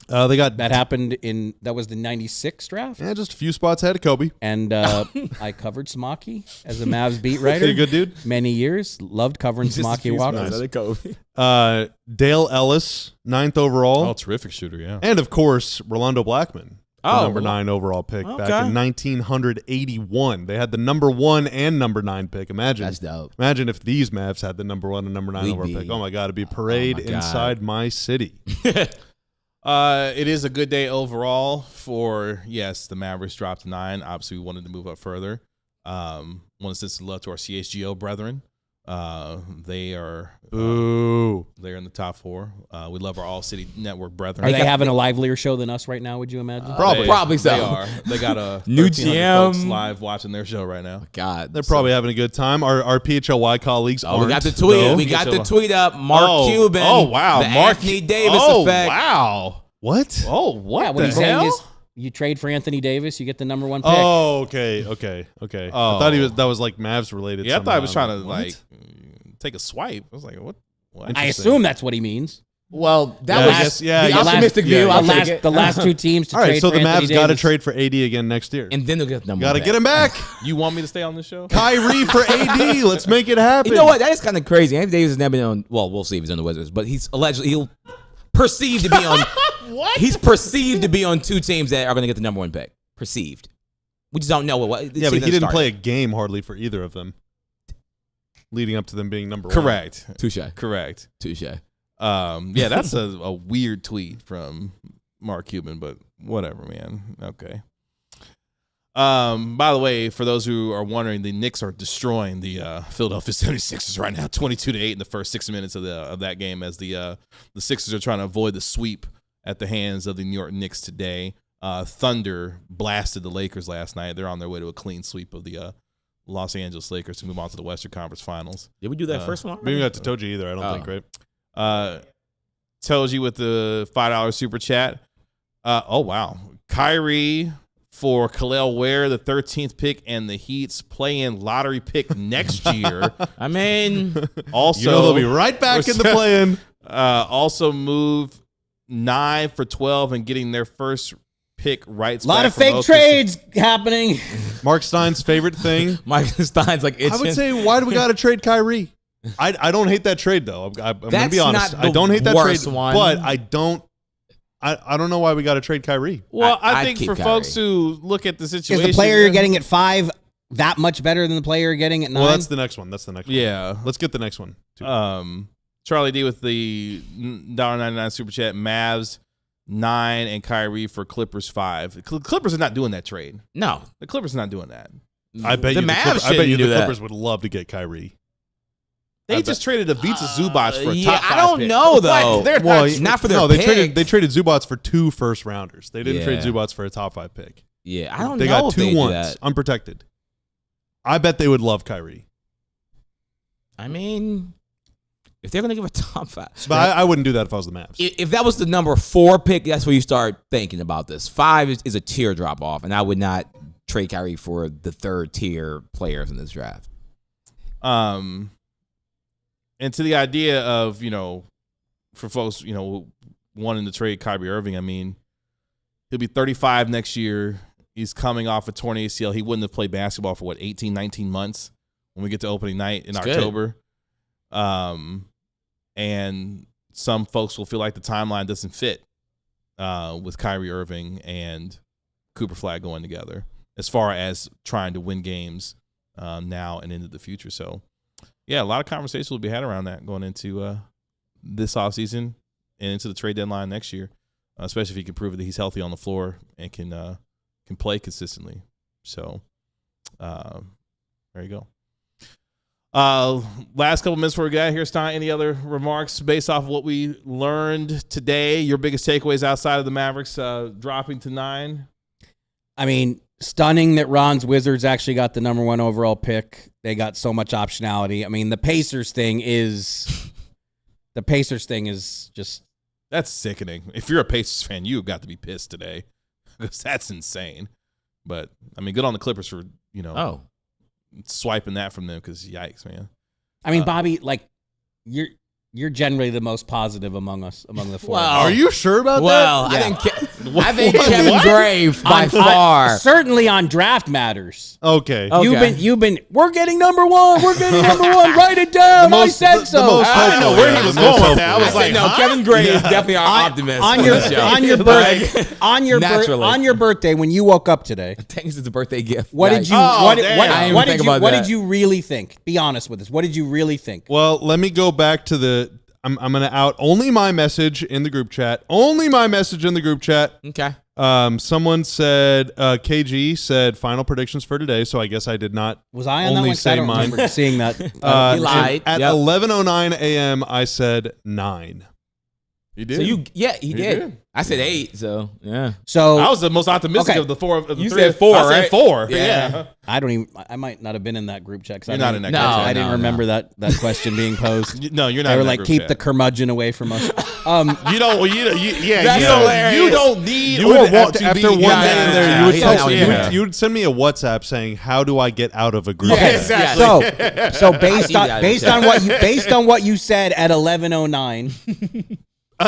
They got That happened that was the 96 draft. just a few spots ahead of Kobe. And I covered Samaki as a Mavs beat writer. Is he a good dude? Many years. Loved covering Samaki Walker. Dale Ellis, 9th overall. Oh, terrific shooter, yeah. And, of course, Rolando Blackman, the number 9 overall pick back in 1981. They had the number 1 and number 9 pick. Imagine. That's dope. Imagine if these Mavs had the number 1 and number 9 overall pick. Oh, my God. It'd be a parade inside my city. It is a good day overall for, the Mavericks dropped to 9. Obviously, we wanted to move up further. Want to send some love to our CHGO brethren. They are they're in the top 4. We love our ALLCITY network brethren. Are they having a livelier show than us right now, would you imagine? Probably so. They are. They got a New 1,300 GM folks live watching their show right now. God. They're probably having a good time. Our PHLY colleagues we got the tweet. though. We got the tweet up. Mark Cuban. Oh, wow. The Mark Anthony Davis effect. Wow. What? Oh, what Yeah, what the he's saying hell? is you trade for Anthony Davis, you get the number 1 pick. Oh, okay. Oh. I thought that was like Mavs related. Yeah, I thought he was somehow. trying to, What? take a swipe. I was like, what? I assume that's what he means. Well, that Yeah, was I guess- yeah, the yeah. optimistic view. I'll take it. The last 2 teams to All right, trade so for the Anthony Mavs got to Davis. trade for AD again next year. And then they'll get number Got to 1 get him back. You want me to stay on this show? Kyrie for AD. Let's make it happen. You know what? That is kind of crazy. Anthony Davis has never been on. Well, we'll see if he's on the Wizards, but he's perceived to be on. What? He's perceived to be on 2 teams that are going to get the number 1 pick. Perceived. We just don't know what. Yeah, but he didn't play a game hardly for either of them, leading up to them being number 1. Correct. Touche. Correct. Touche. Yeah, that's a weird tweet from Mark Cuban, but whatever, man. Okay. By the way, for those who are wondering, the Knicks are destroying the Philadelphia 76ers right now, 22-8 in the first 6 minutes of that game, as the Sixers are trying to avoid the sweep at the hands of the New York Knicks today. Thunder blasted the Lakers last night. They're on their way to a clean sweep of the Los Angeles Lakers to move on to the Western Conference Finals. Did we do that first one? Maybe not to Toji either. I don't think, right? Toji with the $5 super chat. Oh, wow. Kyrie for Khalil Ware, the 13th pick, and the Heat's play-in lottery pick next year. I mean, Also, they'll be right back in the play-in. Also move 9 for 12 and getting their first pick rights. A lot back of from fake OKC. trades happening. Marc Stein's favorite thing. Mike Stein's like itching. I would say, why do we got to trade Kyrie? I don't hate that trade though. I'm going to be honest. not the I don't hate that worst trade, one. but I don't know why we got to trade Kyrie. Well, I I'd think keep for Kyrie. folks who look at the Is situation, the player you're getting at 5 that much better than the player you're getting at 9? Well, that's the next one. yeah. Let's get the next one. too. Charlie D with the $1.99 super chat. Mavs 9 and Kyrie for Clippers 5. The Clippers are not doing that trade. No. The Clippers are not doing that. I bet the you Mavs I bet you shouldn't do the that. Clippers would love to get Kyrie. They just traded Ivica Zubac for a yeah, top 5 I don't pick. know, though. Like, they're Well, not, not for their No, pick. they traded Zubats for 2 first rounders. They didn't trade Yeah. Zubats for a top 5 pick. Yeah, I don't They know got if 2 they do ones, that. unprotected. I bet they would love Kyrie. I mean, if they're going to give a top 5. But I wouldn't do that if I was the Mavs. If that was the number 4 pick, that's where you start thinking about this. 5 is a tier drop off, and I would not trade Kyrie for the 3rd tier players in this draft. And to the idea of, for folks, wanting to trade Kyrie Irving, I mean, he'll be 35 next year. He's coming off a torn ACL. He wouldn't have played basketball for 18, 19 months when we get to opening night in October. And some folks will feel like the timeline doesn't fit with Kyrie Irving and Cooper Flagg going together as far as trying to win games now and into the future. So, yeah, a lot of conversations will be had around that going into this offseason and into the trade deadline next year, especially if he can prove that he's healthy on the floor and can play consistently. So, there you go. Last couple minutes before we get out here, Stein, any other remarks based off of what we learned today? Your biggest takeaways outside of the Mavericks dropping to 9? I mean, stunning that Ron's Wizards actually got the number 1 overall pick. They got so much optionality. I mean, the Pacers thing is just... That's sickening. If you're a Pacers fan, you've got to be pissed today because that's insane. But, I mean, good on the Clippers for, swiping that from them because yikes, man. I mean, Bobby, like, you're generally the most positive among the 4. Well, Are you sure about Well, that? I think Kevin Grave by far. Certainly on draft matters. Okay. You've been. We're getting number 1. We're getting number 1. Write it down. I said so. I didn't know where he was going with that. I was like, no, Kevin Grave is definitely our optimist on your birthday when you woke up today. Thanks, it's a birthday gift. What did you? I didn't even What did you really think? Be honest with us. What did you really think? Well, let me go back to the. I'm going to out only my message in the group chat. Only my message in the group chat. Okay. Someone said KG said final predictions for today, so I guess I did not. Was I on that only one? say I don't mine. remember seeing that. He lied. At Yep. 11:09 a.m., I said 9. You did? So he did. I said 8, so yeah. So I was the most optimistic Okay. of the 4. Of the You 3. said 4, I said right? 4. Yeah. I don't even. I might not have been in that group chat. 'Cause You're I not didn't- in that group chat. I didn't No, remember that question being posed. No, you're not. They were in that like, group keep chat. the curmudgeon away from us. You don't. Yeah. That's hilarious. You don't need You or would want to after be one in day that in there, group you would, chat. text, Yeah. you would send me a WhatsApp saying, "How do I get out of a group?" Okay, chat?" Exactly. so based I see on that. based on what you said at 11:09,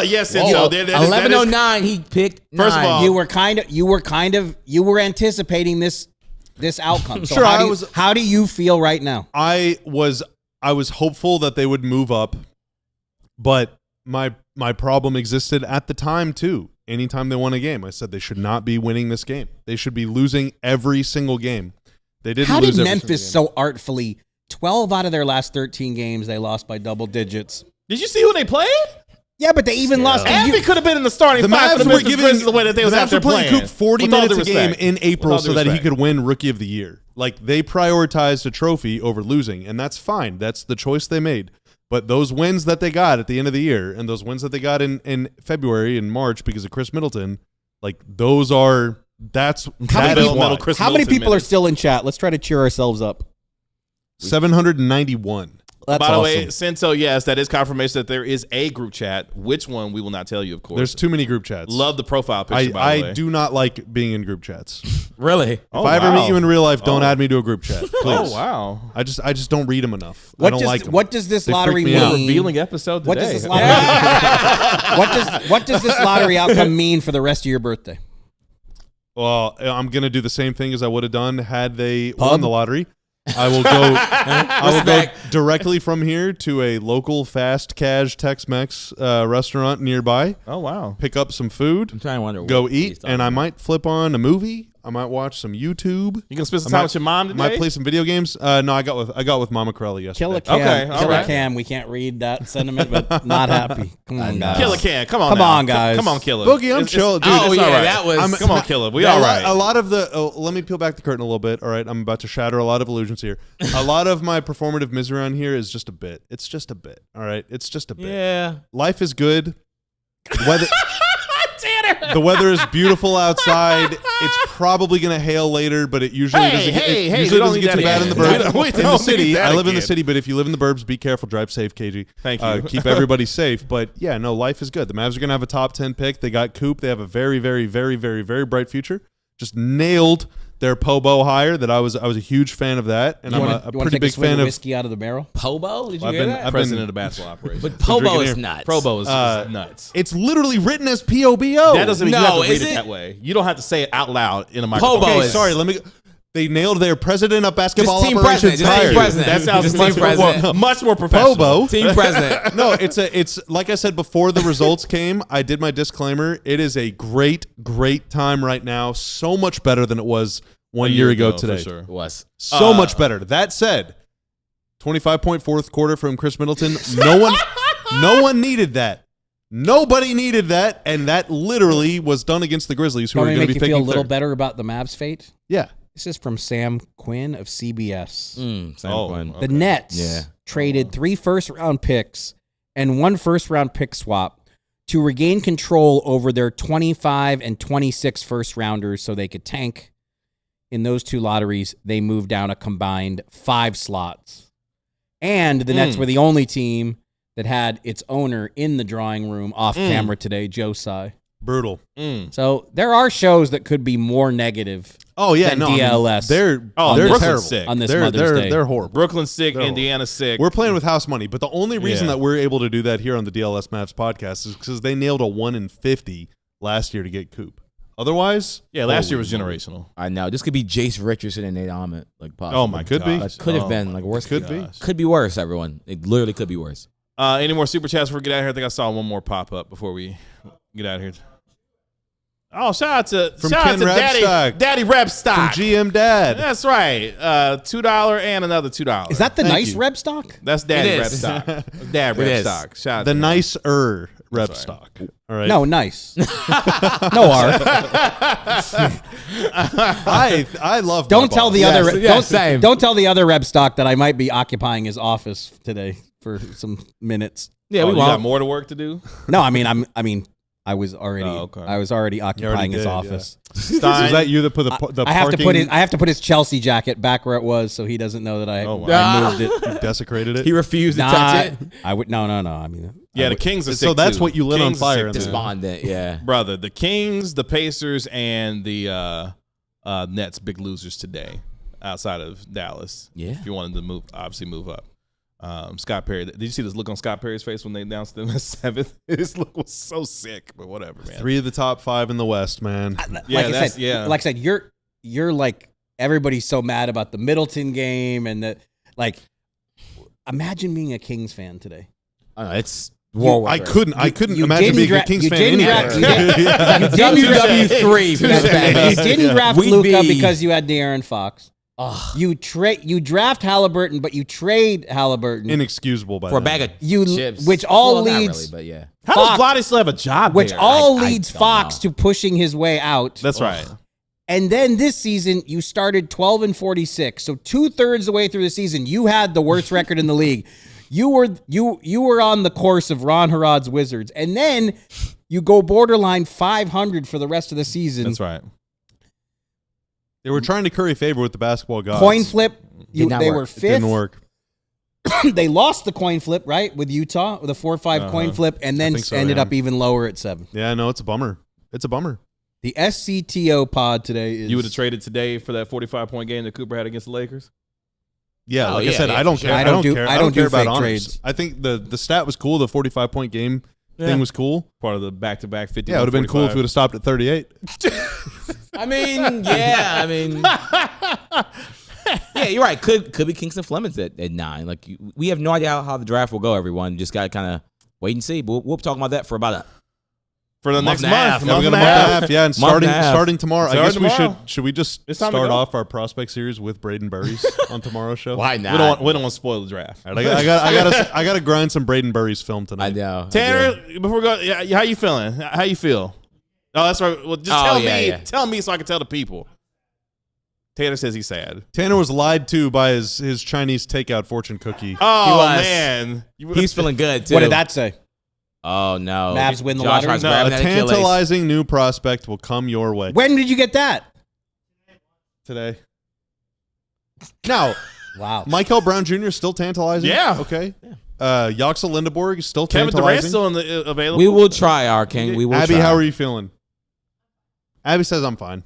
Yes, and so 11:09, he picked. First of 9. all, you were anticipating this outcome. So Sure, how do you feel right now? I was hopeful that they would move up, but my problem existed at the time too. Anytime they won a game, I said they should not be winning this game. They should be losing every single game. They didn't. How lose did every Memphis single so artfully 12 out of their last 13 games they lost by double digits? did you see who they played? Yeah, but they even lost to Abby you. could have been in the starting The five for Mavs the were Memphis giving Grizzlies the way that they was the out Mavs there were playing playing. Coop 40 With all minutes due a game respect. in With April all due so that he respect. could win Rookie of the Year. Like, they prioritized a trophy over losing, and that's fine. That's the choice they made. But those wins that they got at the end of the year and those wins that they got in February and March because of Chris Middleton, like, those are that's that is why. How many people are still in chat? Let's try to cheer ourselves up. 791. That's By the awesome. way, Senso, yes, that is confirmation that there is a group chat. Which one, we will not tell you, of course. There's too many group chats. Love the profile picture, by the way. I do not like being in group chats. Really? If I ever meet you in real life, don't Oh. add me to a group chat, please. Oh, wow. I just don't read them enough. I don't like them. What does this They freak lottery me mean? out. Revealing episode today. What does this lottery? what does this lottery outcome mean for the rest of your birthday? Well, I'm gonna do the same thing as I would have done had they Pub? won the lottery. I will go. I will go directly from here to a local fast cash Tex-Mex restaurant nearby. Oh, wow. Pick up some food. I'm trying to wonder. Go what he's eat, talking and I about. might flip on a movie. I might watch some YouTube. You gonna spend some time with your mom today? Might play some video games. No, I got with Mama Corelli yesterday. Kill a Cam. Okay, all Kill right. a Cam. We can't read that sentiment, but not happy. Come on, guys. Killer can. Come on, Come now. on, guys. Come on, Killer. Boogie, I'm chill, dude. Oh it's yeah, all right. that was. Come on, Killer. We Yeah, all right. A lot of the. Oh, let me peel back the curtain a little bit. All right, I'm about to shatter a lot of illusions here. A lot of my performative misery on here is just a bit. It's just a bit. All right, it's just a bit. Yeah. Life is good. Weather. The weather is beautiful outside. It's probably gonna hail later, but it usually doesn't. Hey, usually we don't doesn't need get too that bad in the again. burbs. We In the don't city, need that I live in the again. city, but if you live in the burbs, be careful. Drive safe, KG. Thank you. Keep everybody safe. But yeah, no, life is good. The Mavs are gonna have a top 10 pick. They got Coop. They have a very, very, very, very, very bright future. Just nailed their Pobo hire. That I was a huge fan of that, and I'm a pretty big fan of. whiskey out of the barrel. Pobo? Did you I've hear been- that? I've President of the basketball operation. But Pobo drinking is here. nuts. Probo is nuts. It's literally written as POBO. That doesn't mean you No, have to read is it it? that way. You don't have to say it out loud in a microphone. Pobo Okay, is- sorry. Let me. They nailed their president of basketball Just team operations. president. Just team hired. president. That sounds Just much team president. more, much more professional. Pobo. Team president. No, it's like I said before the results came, I did my disclaimer. It is a great time right now. So much better than it was one year ago today. For sure. Was. So much better. That said, 25-point fourth quarter from Chris Middleton. No one needed that. Nobody needed that, and that literally was done against the Grizzlies, who are Let me going to make be you feel a thinking little third. better about the Mavs' fate. Yeah. This is from Sam Quinn of CBS. Same one. The Nets Yeah. traded 3 first-round picks and 1 first-round pick swap to regain control over their 25 and 26 first-rounders so they could tank. In those 2 lotteries, they moved down a combined 5 slots. And the Nets were the only team that had its owner in the drawing room off camera today, Joe Tsai. Brutal. So there are shows that could be more negative Oh, yeah. than No, I mean, DLS they're Brooklyn's terrible. sick. on this They're Mother's Day. horrible. Brooklyn's sick. They're Indiana's sick. We're playing with house money, but the only reason Yeah. that we're able to do that here on the DLS Mavs podcast is because they nailed a 1 in 50 last year to get Coop. Otherwise, last year was holy moly. generational. I know. This could be Jace Richardson and Nate Ahmed. Like, possibly. Oh my Could be. gosh. Could have Oh been my like worse. Could be. gosh. Could be worse, everyone. It literally could be worse. Any more super chats before we get out of here? I think I saw one more pop up before we get out of here. Oh, shout out to Ken Repstock. Daddy From Repstock. GM Dad. That's right. $2 and another $2. Is that the Thank nice you. Reb stock? That's Daddy It is. Repstock. Dad It is. Repstock. Shout out The to him. nicer rep stock. All right. No, nice. No R. I love Don't my tell boss. the Yes, other. yes, same. Don't tell the other Reb stock that I might be occupying his office today for some minutes. Yeah, Oh, we you got won't. more to work to do? No, I mean I was already. Oh, okay. I was already occupying his did, office. So is that you that put the I have to parking? put his. I have to put his Chelsea jacket back where it was, so he doesn't know that I, Oh, wow. I moved it. You desecrated it. He refused to Nah, touch it. I would. No. I mean, Yeah, I the would- Kings are sick So that's too. what you lit on Kings are fire sick in too. there. Despondent. Yeah. Brother, the Kings, the Pacers, and the Nets big losers today outside of Dallas. Yeah. If you wanted to move up. Scott Perry, did you see this look on Scott Perry's face when they announced them as 7th? His look was so sick, but whatever, man. 3 of the top 5 in the West, man. Yeah, like I that's- said, yeah. Like I said, you're like everybody's so mad about the Middleton game and the like. Imagine being a Kings fan today. It's I couldn't you imagine didn't being dra- a Kings you fan didn't anywhere. dra- you didn't draft- WW3 for that You didn't draft We'd Luka be- because you had De'Aaron Fox. You draft Halliburton, but you trade Halliburton. Inexcusable by for a then. bag of You- chips. which all Well, not leads- really, but yeah. How Fox- does Vlade still have a job which there? all I leads don't Fox know. to pushing his way out. That's right. And then this season, you started 12-46. So 2/3 the way through the season, you had the worst record in the league. You were on the course of Ron Harad's Wizards, and then you go borderline 500 for the rest of the season. That's right. They were trying to curry favor with the basketball gods. Coin flip. Did not They work. were It fifth. didn't work. They lost the coin flip, right, with Utah, with a 4-5 coin flip, and then think so, ended yeah. up even lower at 7. Yeah, no, it's a bummer. It's a bummer. The SCTO pod today is. You would have traded today for that 45-point game that Cooper had against the Lakers? Yeah, Oh, like I yeah, said, yeah, I don't for care. sure. I don't do- care. I don't do care about fake honors. trades. I think the stat was cool. The 45-point game thing was cool. Part of the back-to-back 50. Yeah, it would have been cool if we would have stopped at 38. I mean, yeah. I mean, yeah, you're right. Could be Kingston Flemings at 9. Like we have no idea how the draft will go. Everyone just got to kind of wait and see. But we'll talk about that for about For the next and a half. month. Yeah, we got a and month and a half. Yeah, and Month and a half. starting tomorrow. I Starting guess we tomorrow. should we just It's time start to go. off our prospect series with Braden Burries on tomorrow's show? Why We not? don't want to spoil the draft. All right, I gotta grind some Braden Burries film I tonight. know. Tanner, before we go, how you feeling? How you feel? Oh, that's right. Well, just tell me. yeah. Tell me so I can tell the people. Tanner says he's sad. Tanner was lied to by his Chinese takeout fortune cookie. Oh was. man, He's feeling good too. What did that say? Oh no. Mavs win the Josh lottery? Hart's No, grabbing A that Achilles. tantalizing new prospect will come your way When did you get that? today. Now, Wow. Michael Brown Jr. is still tantalizing. Yeah. Okay. Yaxel Lindeborg is still Kevin Durant's tantalizing. still available. We will try, our king. We will Abby, try. how are you feeling? Abby says I'm fine.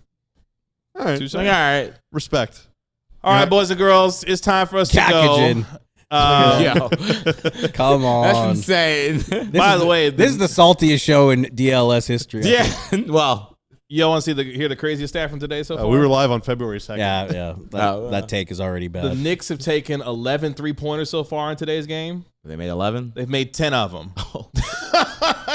All right. Touche. Like, all right. Respect. All right, boys and girls, it's time for us to Cackagin. go. Yo. Come That's on. insane. By the way, This is the saltiest show in DLS history. yeah. Well, you want to hear the craziest stat from today so far? We were live on February 2nd. Yeah. That take is already The bad. Knicks have taken 11 3-pointers so far in today's game. they made 11. They've made 10 of them.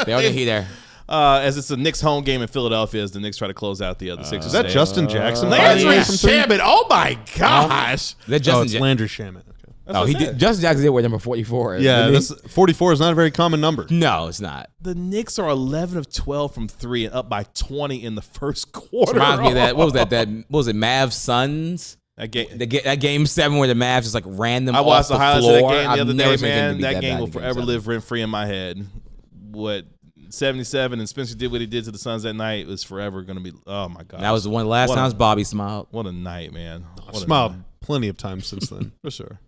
They already hit there. As it's a Knicks home game in Philadelphia, as the Knicks try to close out the other Sixers. Is that today. Justin Jackson? Landry from three? Shamet? Oh my gosh! That Oh, Justin. it's Landry Shamet. Okay. That's Oh, what he I did. said. Justin Jackson did wear number 44. Yeah, didn't he? this 44 is not a very common number. No, it's not. The Knicks are 11 of 12 from three and up by 20 in the first quarter. Reminds me of that. What was that? What was it? Mavs Suns. That game. That game 7 where the Mavs just like ran them I off watched the the highlights floor. of that game the I've other never day, seen a game to man. beat That game bad will in game forever 7. live rent free in my head. What 77 and Spencer did what he did to the Suns that night was forever going to be. Oh my god, That was the one of the last What a- times Bobby smiled. what a night, man. I've What a smiled night. plenty of times since then. For sure.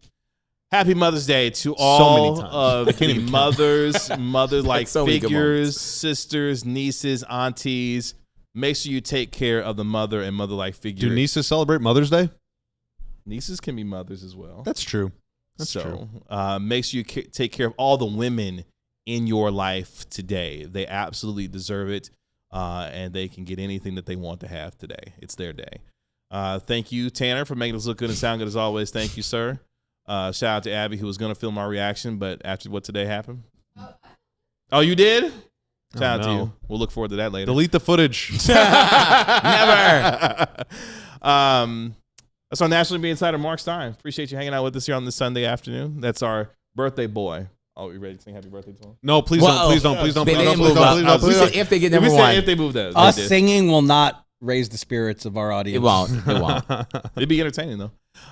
Happy Mother's Day to many all times. of the mother-like So many good figures, sisters, nieces, aunties. Make sure you take care of the mother and mother-like figure. Do nieces celebrate Mother's Day? Nieces can be mothers as well. That's true. That's so, true. Make sure you take care of all the women in your life today. They absolutely deserve it, and they can get anything that they want to have today. It's their day. Thank you, Tanner, for making us look good and sound good as always. Thank you, sir. Shout out to Abby, who was going to film our reaction, but after what today happened. Oh, you did? Shout out to no. you. We'll look forward to that later. Delete the footage. Never. That's our National NBA Insider, Marc Stein. Appreciate you hanging out with us here on this Sunday afternoon. That's our birthday boy. Oh, you ready to sing happy birthday to him? No, please Well, don't. Please don't. Please don't. They Please don't. didn't Please move don't. up. Please don't. We Please said don't. if they get We number said 1. if they moved that. Us They did. singing will not raise the spirits of our audience. It won't. It won't. It'd be entertaining though.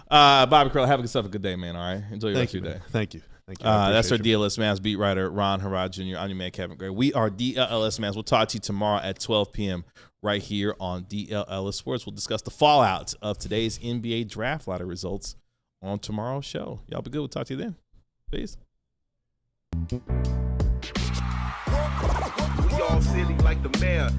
Bobby Curl, have yourself a good day, man. All right, enjoy your Thank rest you. of your day. Man. Thank you. Thank you. I That's our appreciate you. DLS Mavs beat writer Ron Harrod Jr. I'm your man Kevin Gray. We are DLLS Mavs. We'll talk to you tomorrow at 12 p.m. right here on DLLS Sports. We'll discuss the fallout of today's NBA draft lottery results on tomorrow's show. Y'all be good. We'll talk to you then. Peace. We all silly like the mayor.